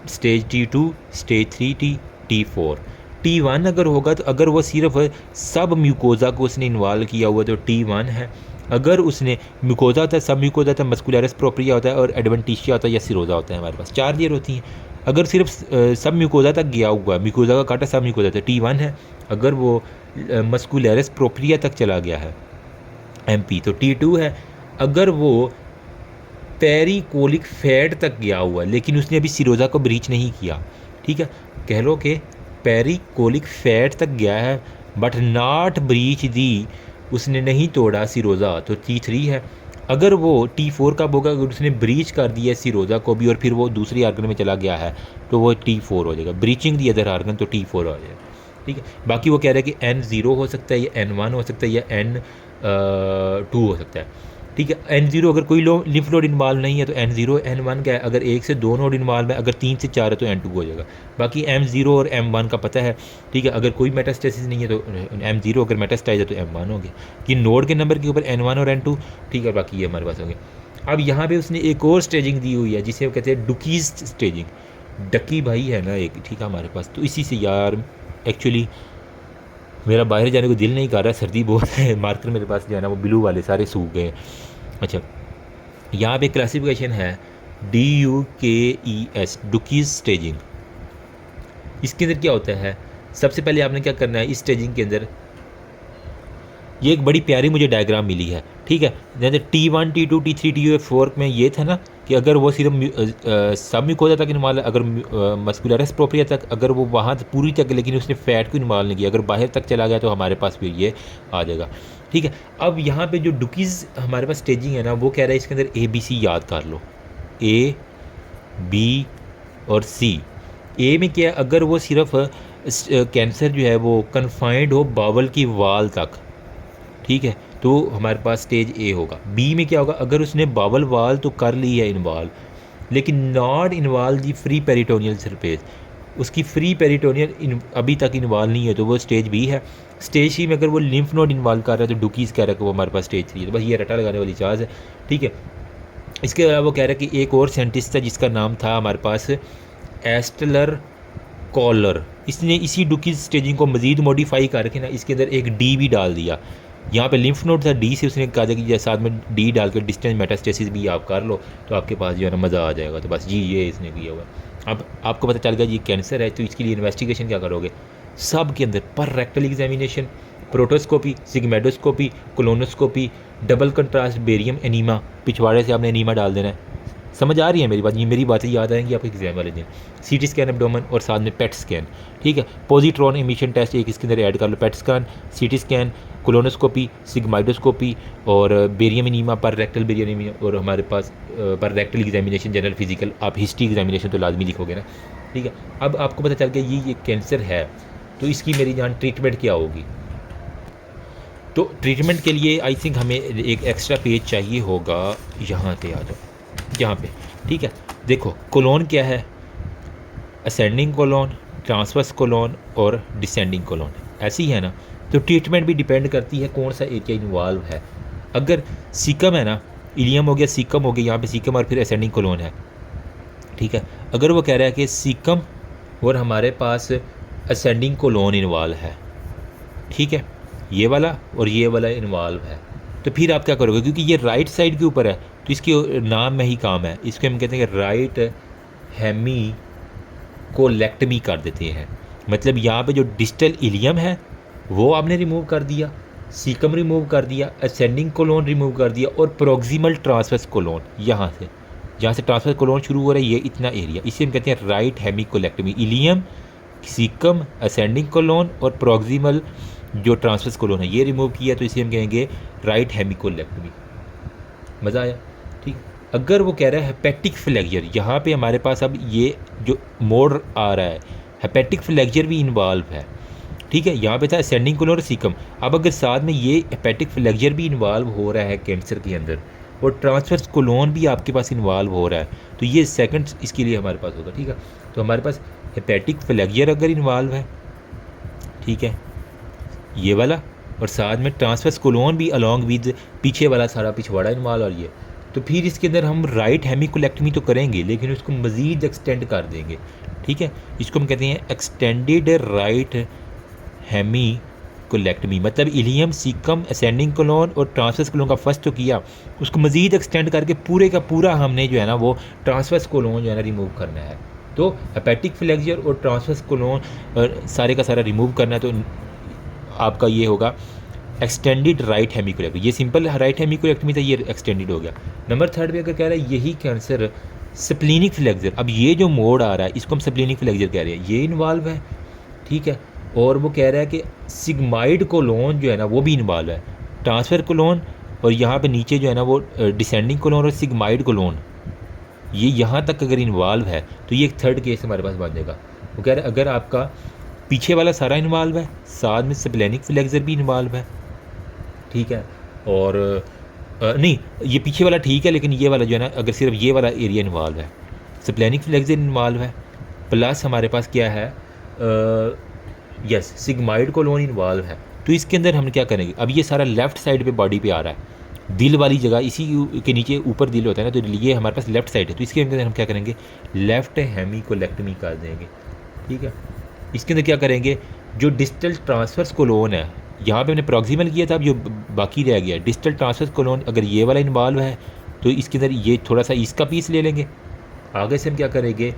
stage T2, stage 3, T4। T1 अगर होगा तो अगर वो सिर्फ सब म्यूकोज़ा को उसने इन्वॉल्व किया हुआ तो T1 है। अगर उसने म्यूकोज़ा होता है, सब म्यूकोज़ा होता है, मस्कुलरस प्रोप्रिया होता है, और एडवेंटिशिया होता है या सिरोजा होता है, हमारे पास 4 लेयर होती हैं। अगर सिर्फ सब म्यूकोज़ा तक गया हुआ है, म्यूकोज़ा का काटा सब म्यूकोज़ा तो T1 है। अगर वो मस्कुलरस प्रोप्रिया तक चला गया है MP तो T2 है। अगर वो पेरिकोलिक फैट तक गया हुआ है लेकिन उसने अभी सिरोजा को ब्रीच नहीं किया, ठीक है, कह लो कि पेरिकोलिक फैट तक गया है बट नॉट ब्रीच दी, उसने नहीं तोड़ा सिरोजा, तो T3 है। अगर वो T4 कब होगा? अगर उसने ब्रीच कर दिया सिरोजा को भी और फिर वो दूसरी आर्गन में चला गया है तो वो T4 हो जाएगा, ब्रीचिंग दी अदर आर्गन तो T4 हो जाएगा, ठीक है। बाकी वो कह रहा है कि N0 हो सकता है, या N1 हो सकता है, या N2 हो सकता है, ठीक है। N0 अगर कोई लिम्फ नोड इन्वॉल्व नहीं है तो N0, N1 क्या है? अगर 1 से 2 नोड इन्वॉल्व है, अगर 3 से 4 है तो N2 हो जाएगा। बाकी M0 और M1 का पता है, ठीक है। अगर कोई मेटास्टेसिस नहीं है तो M0, अगर मेटास्टाइज है तो M1 हो गया, कि नोड के नंबर के ऊपर N1 और N2, ठीक है। बाकी ये हमारे पास हो गया। अब यहाँ पे उसने एक और स्टेजिंग दी हुई है जिसे वो कहते हैं डुकीज स्टेजिंग, डकी भाई है ना एक, ठीक है, हमारे पास। तो इसी से यार एक्चुअली मेरा बाहर जाने को दिल नहीं कर रहा, सर्दी बहुत है, मार्कर मेरे पास जो है ना वो ब्लू वाले सारे सूख गए। अच्छा, यहाँ पे क्लासिफिकेशन है DUKES, डुकीज स्टेजिंग। इसके अंदर क्या होता है? सबसे पहले आपने क्या करना है इस स्टेजिंग के अंदर, ये एक बड़ी प्यारी मुझे डायग्राम मिली है, ठीक है। जैसे T1, T2, T3, T4 में ये था ना कि अगर वो सिर्फ सब म्यूकोज़ा तक इन्वॉल्व, अगर मस्कुलरस प्रोप्रिया तक, अगर वो वहाँ पूरी तक, लेकिन उसने फैट को इन्वॉल्व नहीं किया, अगर बाहर तक चला गया तो हमारे पास फिर ये आ जाएगा। ठीक है। अब यहाँ पे जो डुकीज़ हमारे पास स्टेजिंग है ना, वो कह रहा है इसके अंदर ABC याद कर लो, A, B और C। ए में क्या है, अगर वो सिर्फ कैंसर जो है वो कन्फाइंड हो बावल की वाल तक, ठीक है, तो हमारे पास स्टेज ए होगा। बी में क्या होगा, अगर उसने बावल वाल तो कर ली है इन्वॉल्व, लेकिन not involve the free peritoneal surface, उसकी फ्री पेरिटोनियल अभी तक इन्वॉल्व नहीं है, तो वो स्टेज बी है। स्टेज सी में अगर वो लिम्फ नोड इन्वॉल्व कर रहा है तो डुकीज़ कह रहा है कि वो हमारे पास स्टेज 3 है। तो बस ये रटा लगाने वाली चार्ज है, ठीक है। इसके अलावा वो कह रहा है कि एक और साइंटिस्ट था जिसका नाम था हमारे पास एस्टलर कॉलर, इसने इसी डुकीज स्टेजिंग को मज़ीद मॉडिफाई करके ना इसके अंदर एक डी भी डाल दिया। यहाँ पे लिम्फ नोड था, डी से उसने कहा था कि साथ में डी डाल कर डिस्टेंस मेटास्टेसिस भी आप कर लो तो आपके पास जो है ना मज़ा आ जाएगा। तो बस जी ये इसने किया हुआ। अब आपको पता चल गया ये कैंसर है, तो इसके लिए इन्वेस्टिगेशन क्या करोगे, सब के अंदर per rectal examination, proctoscopy, sigmoidoscopy, colonoscopy, double contrast barium enema, पिछवाड़े से आपने एनीमा डाल देना है। समझ आ रही है मेरी बात, ये मेरी बातें याद आएंगी आपके एग्जाम वाले दिन। सीटी स्कैन एब्डोमेन और साथ में पेट स्कैन, ठीक है। पॉजिट्रॉन एमिशन टेस्ट एक इसके अंदर ऐड कर लो, pet scan, CT scan, colonoscopy, sigmoidoscopy और barium enema, per rectal barium enema, और हमारे पास per rectal examination general physical, आप हिस्ट्री एग्जामिनेशन तो लाजमी लिखोगे ना, ठीक है। अब आपको पता चल गया ये कैंसर है, तो इसकी मेरी जान ट्रीटमेंट क्या होगी। तो ट्रीटमेंट के लिए आई थिंक हमें एक एक्स्ट्रा पेज चाहिए होगा, यहाँ पे आ जाओ, यहाँ पे, ठीक है। देखो कोलोन क्या है, असेंडिंग कोलोन, ट्रांसवर्स कोलोन और डिसेंडिंग कोलोन, ऐसी है ना। तो ट्रीटमेंट भी डिपेंड करती है कौन सा एरिया इन्वॉल्व है। अगर सीकम है ना, इलियम हो गया, सीकम हो गया, यहाँ पे सीकम और फिर असेंडिंग कोलोन है, ठीक है। अगर वो कह रहा है कि सीकम और हमारे पास असेंडिंग कोलोन इन्वॉल्व है, ठीक है, ये वाला और ये वाला इन्वॉल्व है, तो फिर आप क्या करोगे, क्योंकि ये राइट साइड के ऊपर है तो इसके नाम में ही काम है, इसको हम कहते हैं कि राइट हेमी कोलेक्टमी कर देते हैं। मतलब यहाँ पे जो डिस्टल इलियम है वो आपने रिमूव कर दिया, सीकम रिमूव कर दिया, असेंडिंग कोलोन रिमूव कर दिया, और प्रोक्सिमल ट्रांसवर्स कोलोन, यहाँ से जहाँ से ट्रांसवर्स कोलोन शुरू हो रहा है ये इतना एरिया, इसे हम कहते हैं right hemicolectomy. Ileum, caecum, ascending colon और प्रोक्सिमल जो ट्रांसवर्स कोलोन है ये रिमूव किया, तो इसे हम कहेंगे राइट हेमिकोलेक्टमी। मज़ा आया, ठीक। अगर वो कह रहा है हेपेटिक फ्लैक्चर, यहाँ पे हमारे पास अब ये जो मोड़ आ रहा है, हेपेटिक फ्लैक्चर भी इन्वॉल्व है, ठीक है। यहाँ पे था असेंडिंग कोलोन और सीकम, अब अगर साथ में ये हेपेटिक फ्लैक्चर भी इन्वॉल्व हो रहा है कैंसर के अंदर, और ट्रांसवर्स कोलोन भी आपके पास इन्वॉल्व हो रहा है, तो ये सेकंड इसके लिए हमारे पास होगा, ठीक है। तो हमारे पास हेपेटिक फ्लैक्चर अगर इन्वॉल्व है, ठीक है, ये वाला, और साथ में ट्रांसवर्स कोलोन भी अलॉन्ग विद पीछे वाला सारा पिछवाड़ा इन्वॉल्व, और ये, तो फिर इसके अंदर हम राइट हेमिकोलेक्टमी तो करेंगे लेकिन उसको मज़ीद एक्सटेंड कर देंगे, ठीक है। इसको हम कहते हैं एक्सटेंडेड राइट हेमिकोलेक्टमी। मतलब इलियम, सीकम, असेंडिंग कोलोन और ट्रांसवर्स कोलोन का फर्स्ट तो किया, उसको मज़ीद एक्सटेंड करके पूरे का पूरा हमने जो है ना वो ट्रांसवर्स कोलोन जो है ना रिमूव करना है। तो हेपेटिक फ्लैक्चर और ट्रांसवर्स कोलोन सारे का सारा रिमूव करना है, तो आपका ये होगा एक्सटेंडेड राइट हेमिकोलेक्टमी। ये सिंपल राइट हेमिकोलेक्टमी था, ये एक्सटेंडेड हो गया। नंबर 3 पे अगर कह रहा है यही कैंसर स्प्लीनिक फ्लैक्चर, अब ये जो मोड आ रहा है इसको हम स्प्लीनिक फ्लैक्चर कह रहे हैं, ये इन्वॉल्व है, ठीक है। और वो कह रहा है कि सिग्माइड कोलोन जो है ना वो भी इन्वॉल्व है, ट्रांसफर कोलोन, और यहाँ पे नीचे जो है ना वो डिसेंडिंग कोलोन और सिग्माइड कोलोन, ये यहाँ तक अगर इन्वॉल्व है तो ये एक थर्ड केस हमारे पास बन जाएगा। वो कह रहा है अगर आपका पीछे वाला सारा इन्वॉल्व है, साथ में स्प्लेनिक फ्लैक्चर भी इन्वॉल्व है, ठीक है, और नहीं ये पीछे वाला ठीक है, लेकिन ये वाला जो है ना अगर सिर्फ ये वाला एरिया इन्वॉल्व है, स्प्लेनिक फ्लैक्चर इन्वॉल्व है, प्लस हमारे पास क्या है, यस सिग्माइड कोलोन इन्वॉल्व है, तो इसके अंदर हम क्या करेंगे, अब ये सारा लेफ़्ट साइड पे बॉडी पे आ रहा है, दिल वाली जगह इसी के नीचे ऊपर दिल होता है ना, तो ये हमारे पास लेफ़्ट साइड है, तो इसके अंदर हम क्या करेंगे, लेफ़्ट हेमिकोलेक्टमी कर देंगे, ठीक है। इसके अंदर क्या करेंगे, जो डिस्टल ट्रांसवर्स कोलोन है, यहाँ पे हमने प्रॉक्सिमल किया था, अब जो बाकी रह गया डिस्टल ट्रांसवर्स कोलोन, अगर ये वाला इन्वॉल्व है तो इसके अंदर ये थोड़ा सा इसका पीस ले लेंगे। आगे से हम क्या करेंगे,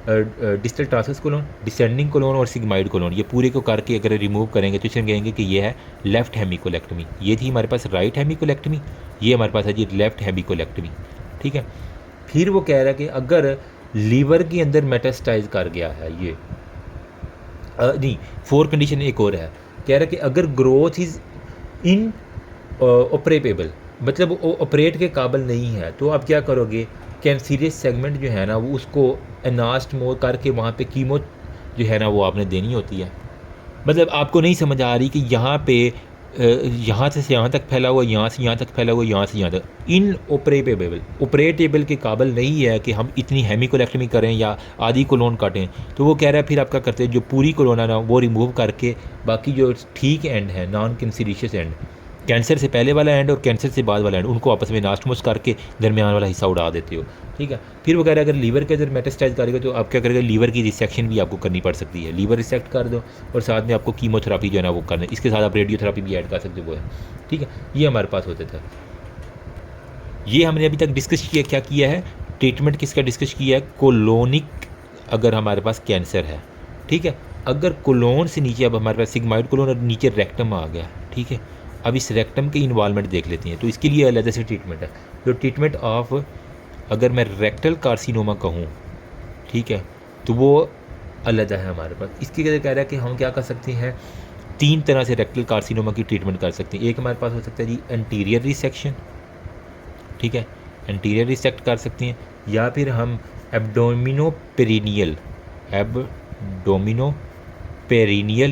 distal transverse colon, descending colon और सिग्माइड कोलोन, ये पूरे को करके अगर रिमूव करेंगे तो इसे हम कहेंगे कि ये है लेफ़्ट हेमिकोलेक्टमी। ये थी हमारे पास राइट हेमिकोलेक्टमी, ये हमारे पास है जी लेफ़्ट हेमिकोलेक्टमी, ठीक है। फिर वो कह रहा है कि अगर लीवर के अंदर मेटास्टाइज कर गया है, ये नहीं 4 कंडीशन एक और है, कह रहा है कि अगर ग्रोथ इज़ इन ऑपरेटेबल, मतलब वो ऑपरेट के काबिल नहीं है, तो आप क्या करोगे, कैंसरियस सेगमेंट जो है ना वो उसको एनास्टमोर करके वहाँ पे कीमो जो है ना वो आपने देनी होती है। मतलब आपको नहीं समझ आ रही कि यहाँ पे यहाँ से यहाँ तक फैला हुआ, यहाँ से यहाँ तक फैला हुआ, यहाँ से यहाँ तक इन ऑपरेटेबल के काबिल नहीं है कि हम इतनी हेमिकोलेक्टमी करें या आधी कोलोन काटें। तो वो कह रहा है फिर आपका करते हैं जो पूरी कोलोन है ना वो रिमूव करके बाकी जो ठीक एंड है नॉन कैंसरिशियस एंड, कैंसर से पहले वाला एंड और कैंसर से बाद वाला एंड, उनको आपस में नास्टमोस करके दरमियान वाला हिस्सा उड़ा देते हो, ठीक है। फिर वो कह रहा है अगर लीवर के अंदर मेटास्टाइज करेगा तो आप क्या करेगा, लीवर की रिसेक्शन भी आपको करनी पड़ सकती है, लीवर रिसेक्ट कर दो और साथ में आपको कीमोथेरापी जो है ना वो करना है, इसके साथ आप रेडियोथेरापी भी ऐड कर सकते हो, वो है, ठीक है। ये हमारे पास होता था। ये हमने अभी तक डिस्कस किया, क्या किया है, ट्रीटमेंट किसका डिस्कस किया है, कोलोनिक, अगर हमारे पास कैंसर है, ठीक है। अगर कोलोन से नीचे अब हमारे पास सिग्माइड कोलोन और नीचे रेक्टम आ गया, ठीक है। अब इस रेक्टम के इन्वॉल्वमेंट देख लेते हैं, तो इसके लिए अलग से ट्रीटमेंट है। जो ट्रीटमेंट ऑफ, अगर मैं रेक्टल कार्सिनोमा कहूँ, ठीक है, तो वो अलग है हमारे पास। इसके लिए कह रहा है कि हम क्या कर सकते हैं, 3 तरह से रेक्टल कार्सिनोमा की ट्रीटमेंट कर सकते हैं। एक हमारे पास हो सकता है जी एंटीरियर रिसेक्शन, ठीक है, एंटीरियर रिसेक्ट कर सकते हैं, या फिर हम एब्डोमिनोपेरिनियल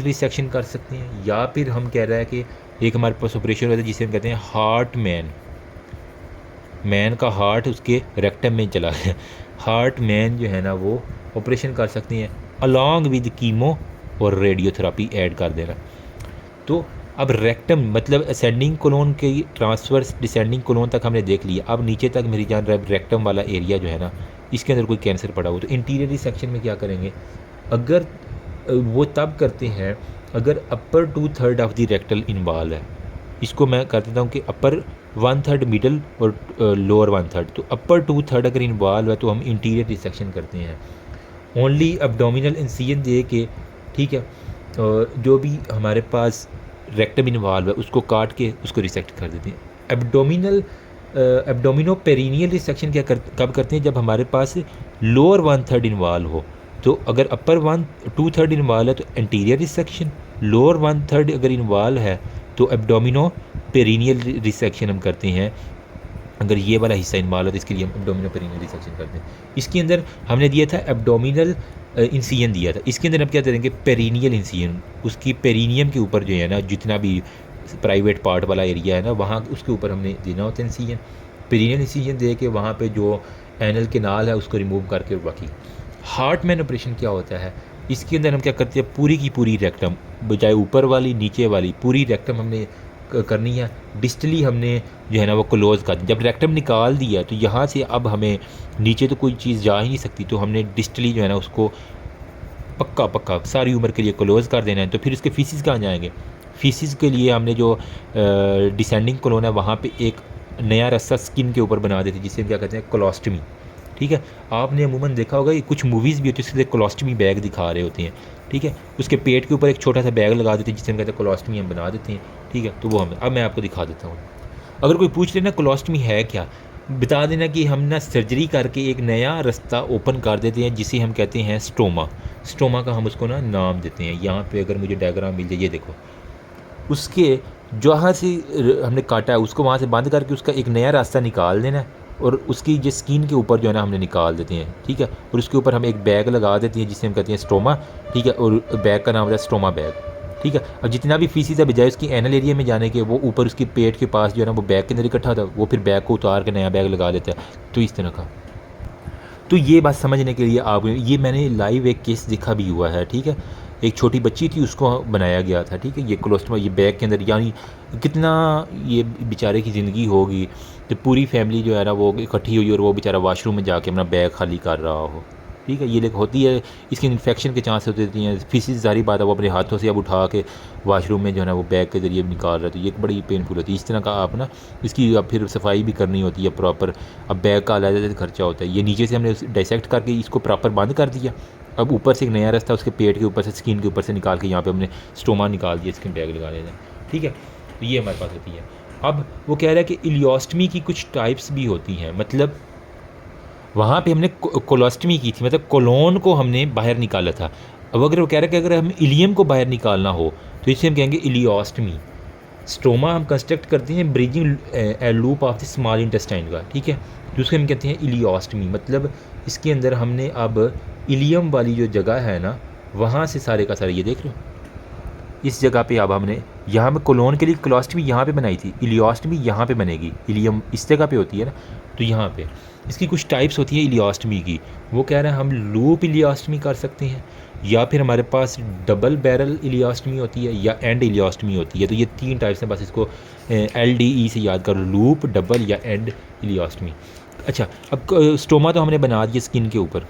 रिसेक्शन कर सकते हैं, या फिर हम कह रहा है कि एक हमारे पास ऑपरेशन होता है जिसे हम कहते हैं हार्ट मैन का हार्ट उसके रेक्टम में चला गया, हार्ट मैन जो है ना वो ऑपरेशन कर सकते हैं अलॉन्ग विद कीमो और रेडियोथेरापी ऐड कर देना। तो अब रेक्टम मतलब असेंडिंग कोलोन के ट्रांसवर्स डिसेंडिंग कोलोन तक हमने देख लिया। अब नीचे तक मेरी जान रेक्टम वाला एरिया जो है ना इसके अंदर कोई कैंसर पड़ा हो, तो इंटीरियर सेक्शन में क्या करेंगे, अगर वो तब करते हैं अगर अपर 2/3 ऑफ द रेक्टल इन्वॉल्व है। इसको मैं कर देता हूँ कि अपर 1/3 मिडल और लोअर 1/3, तो अपर 2/3 अगर इन्वॉल्व है तो हम इंटीरियर रिसेक्शन करते हैं ओनली एब्डोमिनल इंसिजन दे के, ठीक है। और जो भी हमारे पास रेक्टम इन्वॉल्व है उसको काट के उसको रिसेक्ट कर देते हैं। एब्डोमिनोपेरिनियल रिसेक्शन कब करते हैं, जब हमारे पास लोअर 1/3 इन्वॉल्व हो। तो अगर अपर 2/3 इन्वॉल्व है तो एंटीरियर रिसेक्शन, लोअर 1/3 अगर इन्वॉल्व है तो एब्डोमिनोपेरिनियल रिसेक्शन हम करते हैं। अगर ये वाला हिस्सा इन्वॉल्व है तो इसके लिए हम एब्डोमिनोपेरिनियल रिसेक्शन करते हैं। इसके अंदर हमने दिया था एब्डोमिनल इंसिजन दिया था, इसके अंदर हम क्या करेंगे, पेरिनियल इंसिजन, उसकी पेरिनियम के ऊपर जो है ना जितना भी प्राइवेट पार्ट वाला एरिया है ना वहाँ उसके ऊपर हमने देना होता है इंसिजन। पेरिनियल इंसिजन दे के वहाँ पे जो एनल केनाल है उसको रिमूव करके बाकी। हार्ट मैन ऑपरेशन क्या होता है, इसके अंदर हम क्या करते हैं, पूरी की पूरी रेक्टम, बजाय ऊपर वाली नीचे वाली पूरी रेक्टम हमने करनी है। डिस्टली हमने जो है ना वो क्लोज़ कर दी। जब रेक्टम निकाल दिया तो यहाँ से अब हमें नीचे तो कोई चीज़ जा ही नहीं सकती, तो हमने डिस्टली जो है ना उसको पक्का सारी उम्र के लिए क्लोज़ कर देना है। तो फिर उसके फीसिस कहाँ जाएंगे, फीसिस के लिए हमने जो डिसेंडिंग कोलोन है वहाँ पे एक नया रास्ता स्किन के ऊपर बना देते जिसे हम क्या कहते हैं, कोलोस्टमी, ठीक है। आपने अमूमन देखा होगा ये कुछ मूवीज़ भी होती है उसके कोलोस्टमी बैग दिखा रहे होते हैं, ठीक है। उसके पेट के ऊपर एक छोटा सा बैग लगा देते हैं जिसे हम कहते हैं कोलोस्टमी, हम बना देते हैं, ठीक है। तो वो हम अब मैं आपको दिखा देता हूँ। अगर कोई पूछ लेना कोलोस्टमी है क्या, बता देना कि हम ना सर्जरी करके एक नया रास्ता ओपन कर देते हैं जिसे हम कहते हैं स्टोमा का हम उसको ना नाम देते हैं। यहाँ पे अगर मुझे डायग्राम मिल जाए, ये देखो, उसके जहाँ से हमने काटा है उसको वहाँ से बंद करके उसका एक नया रास्ता निकाल देना है और उसकी जो स्किन के ऊपर जो है ना हमने निकाल देते हैं, ठीक है। और उसके ऊपर हम एक बैग लगा देते हैं जिसे हम कहते हैं स्टोमा, ठीक है। और बैग का नाम होता है स्टोमा बैग, ठीक है। अब जितना भी फीसिस है बजाय उसकी एनल एरिया में जाने के वो ऊपर उसके पेट के पास जो है ना वो बैग के अंदर इकट्ठा होता है, वो फिर बैग को उतार के नया बैग लगा देता है। तो इस तरह का, तो ये बात समझने के लिए आप, ये मैंने लाइव एक केस देखा भी हुआ है, ठीक है। एक छोटी बच्ची थी उसको बनाया गया था, ठीक है। ये कोलोस्टमा ये बैग के अंदर, यानी कितना ये बेचारे की ज़िंदगी होगी। तो पूरी फैमिली जो है ना वो इकट्ठी हुई और वो बेचारा वाशरूम में जाके अपना बैग खाली कर रहा हो, ठीक है। ये लेकिन होती है, इसकी इन्फेक्शन के चांस होते हैं। फीसिस जारी बात है वो अपने हाथों से अब उठा के वाशरूम में जो है ना वो बैग के ज़रिए निकाल रहे हैं, तो ये बड़ी पेनफुल होती है। इस तरह का आप ना इसकी अब फिर सफाई भी करनी होती है प्रॉपर। अब बैग का अलग खर्चा होता है। ये नीचे से हमने डाइसेक्ट करके इसको प्रॉपर बंद कर दिया। अब ऊपर से एक नया रास्ता उसके पेट के ऊपर से स्किन के ऊपर से निकाल के यहाँ पे हमने स्टोमा निकाल दिया, स्किन बैग लगा देना, ठीक है। तो ये हमारे पास होती है। अब वो कह रहा है कि इलियोस्टमी की कुछ टाइप्स भी होती हैं, मतलब वहाँ पे हमने कोलोस्टमी की थी, मतलब कोलोन को हमने बाहर निकाला था। अब अगर वो कह रहा है कि अगर हम इलियम को बाहर निकालना हो तो इसे हम कहेंगे इलियोस्टमी। स्ट्रोमा हम कंस्ट्रक्ट करते हैं bridging loop of the small intestine का, ठीक है। दूसरे हम कहते हैं इलियोस्टमी, मतलब इसके अंदर हमने अब इलियम वाली जो जगह है ना, वहाँ से सारे का सारे, ये देख रहे हो, इस जगह पे अब हमने यहाँ पे कोलोन के लिए कोलोस्टमी यहाँ पे बनाई थी, इलियोस्टमी यहाँ पे बनेगी, इलियम इस जगह पे होती है ना, तो यहाँ पे इसकी कुछ टाइप्स होती है इलियोस्टमी की। वो कह रहे हैं हम लूप इलियोस्टमी कर सकते हैं, या फिर हमारे पास डबल बैरल इलियोस्टमी होती है, या एंड इलियोस्टमी होती है। तो ये 3 टाइप्स हैं, बस इसको LDE से याद करो, लूप, डबल या एंड इलियोस्टमी। अच्छा, अब स्टोमा तो हमने बना दिया स्किन के ऊपर,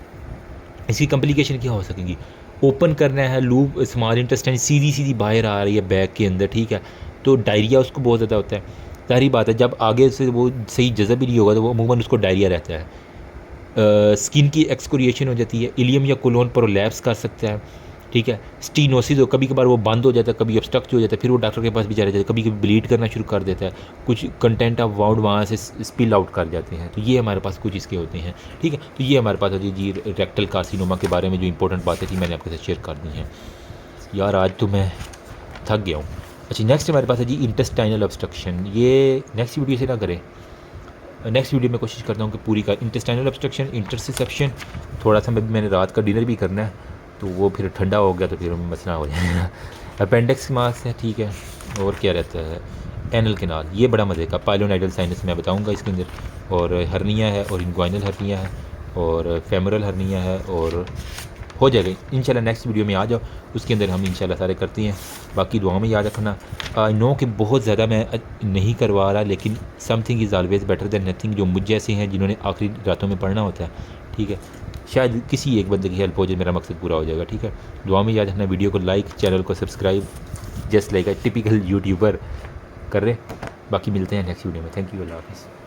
इसकी कम्प्लिकेशन क्या हो सकेंगी? ओपन करना है लूप, स्मॉल इंटेस्टाइन सीधी सीधी बाहर आ रही है बैक के अंदर, ठीक है, तो डायरिया उसको बहुत ज़्यादा होता है। सारी बात है, जब आगे से वो सही जज़ब ही नहीं होगा तो वो अमूमन उसको डायरिया रहता है। स्किन की एक्सकोरिएशन हो जाती है, इलियम या कोलोन प्रोलैप्स कर सकता है, ठीक है। स्टीनोसिस हो, कभी कभार वो बंद हो जाता है, कभी ऑब्स्ट्रक्ट हो जाता है, फिर वो डॉक्टर के पास भी चले जाते हैं, कभी कभी ब्लीड करना शुरू कर देता है, कुछ कंटेंट ऑफ वाउंड वहाँ से स्पिल आउट कर जाते हैं। तो ये हमारे पास कुछ इसके होते हैं, ठीक है। तो ये हमारे पास होती है जी रेक्टल कार्सिनोमा के बारे में जो इंपॉर्टेंट बातें थी मैंने आपके साथ शेयर कर दी हैं। यार आज तो मैं थक गया हूँ। अच्छा, नेक्स्ट हमारे पास है जी इंटेस्टाइनल ऑब्स्ट्रक्शन। ये नेक्स्ट वीडियो से ना करें, नेक्स्ट वीडियो में कोशिश करता हूँ कि पूरी का इंटेस्टाइनल ऑब्स्ट्रक्शन, इंटरसेप्शन, थोड़ा सा मैंने रात का डिनर भी करना है, तो वो फिर ठंडा हो गया तो फिर मसला हो जाएगा। अपेंडिक्स मास है, ठीक है, और क्या रहता है, एनल केनाल, ये बड़ा मज़े का, पाइलोनाइडल साइनस मैं बताऊँगा इसके अंदर, और हर्निया है, और इंग्वाइनल हर्निया है, और फेमरल हर्निया है, और हो जाएगा इंशाल्लाह। नेक्स्ट वीडियो में आ जाओ, उसके अंदर हम इंशाल्लाह सारे करते हैं। बाकी दुआओं में याद रखना। आई नो कि बहुत ज़्यादा मैं नहीं करवा रहा, लेकिन something is always better than nothing. जो मुझ जैसे हैं जिन्होंने आखिरी रातों में पढ़ना होता है, ठीक है, शायद किसी एक बंदे की हेल्प हो जाए, मेरा मकसद पूरा हो जाएगा, ठीक है। दुआ में याद रखना, वीडियो को लाइक, चैनल को subscribe, just like a typical YouTuber कर रहे। बाकी मिलते हैं नेक्स्ट वीडियो में। थैंक यू, अल्लाह हाफ़िज़।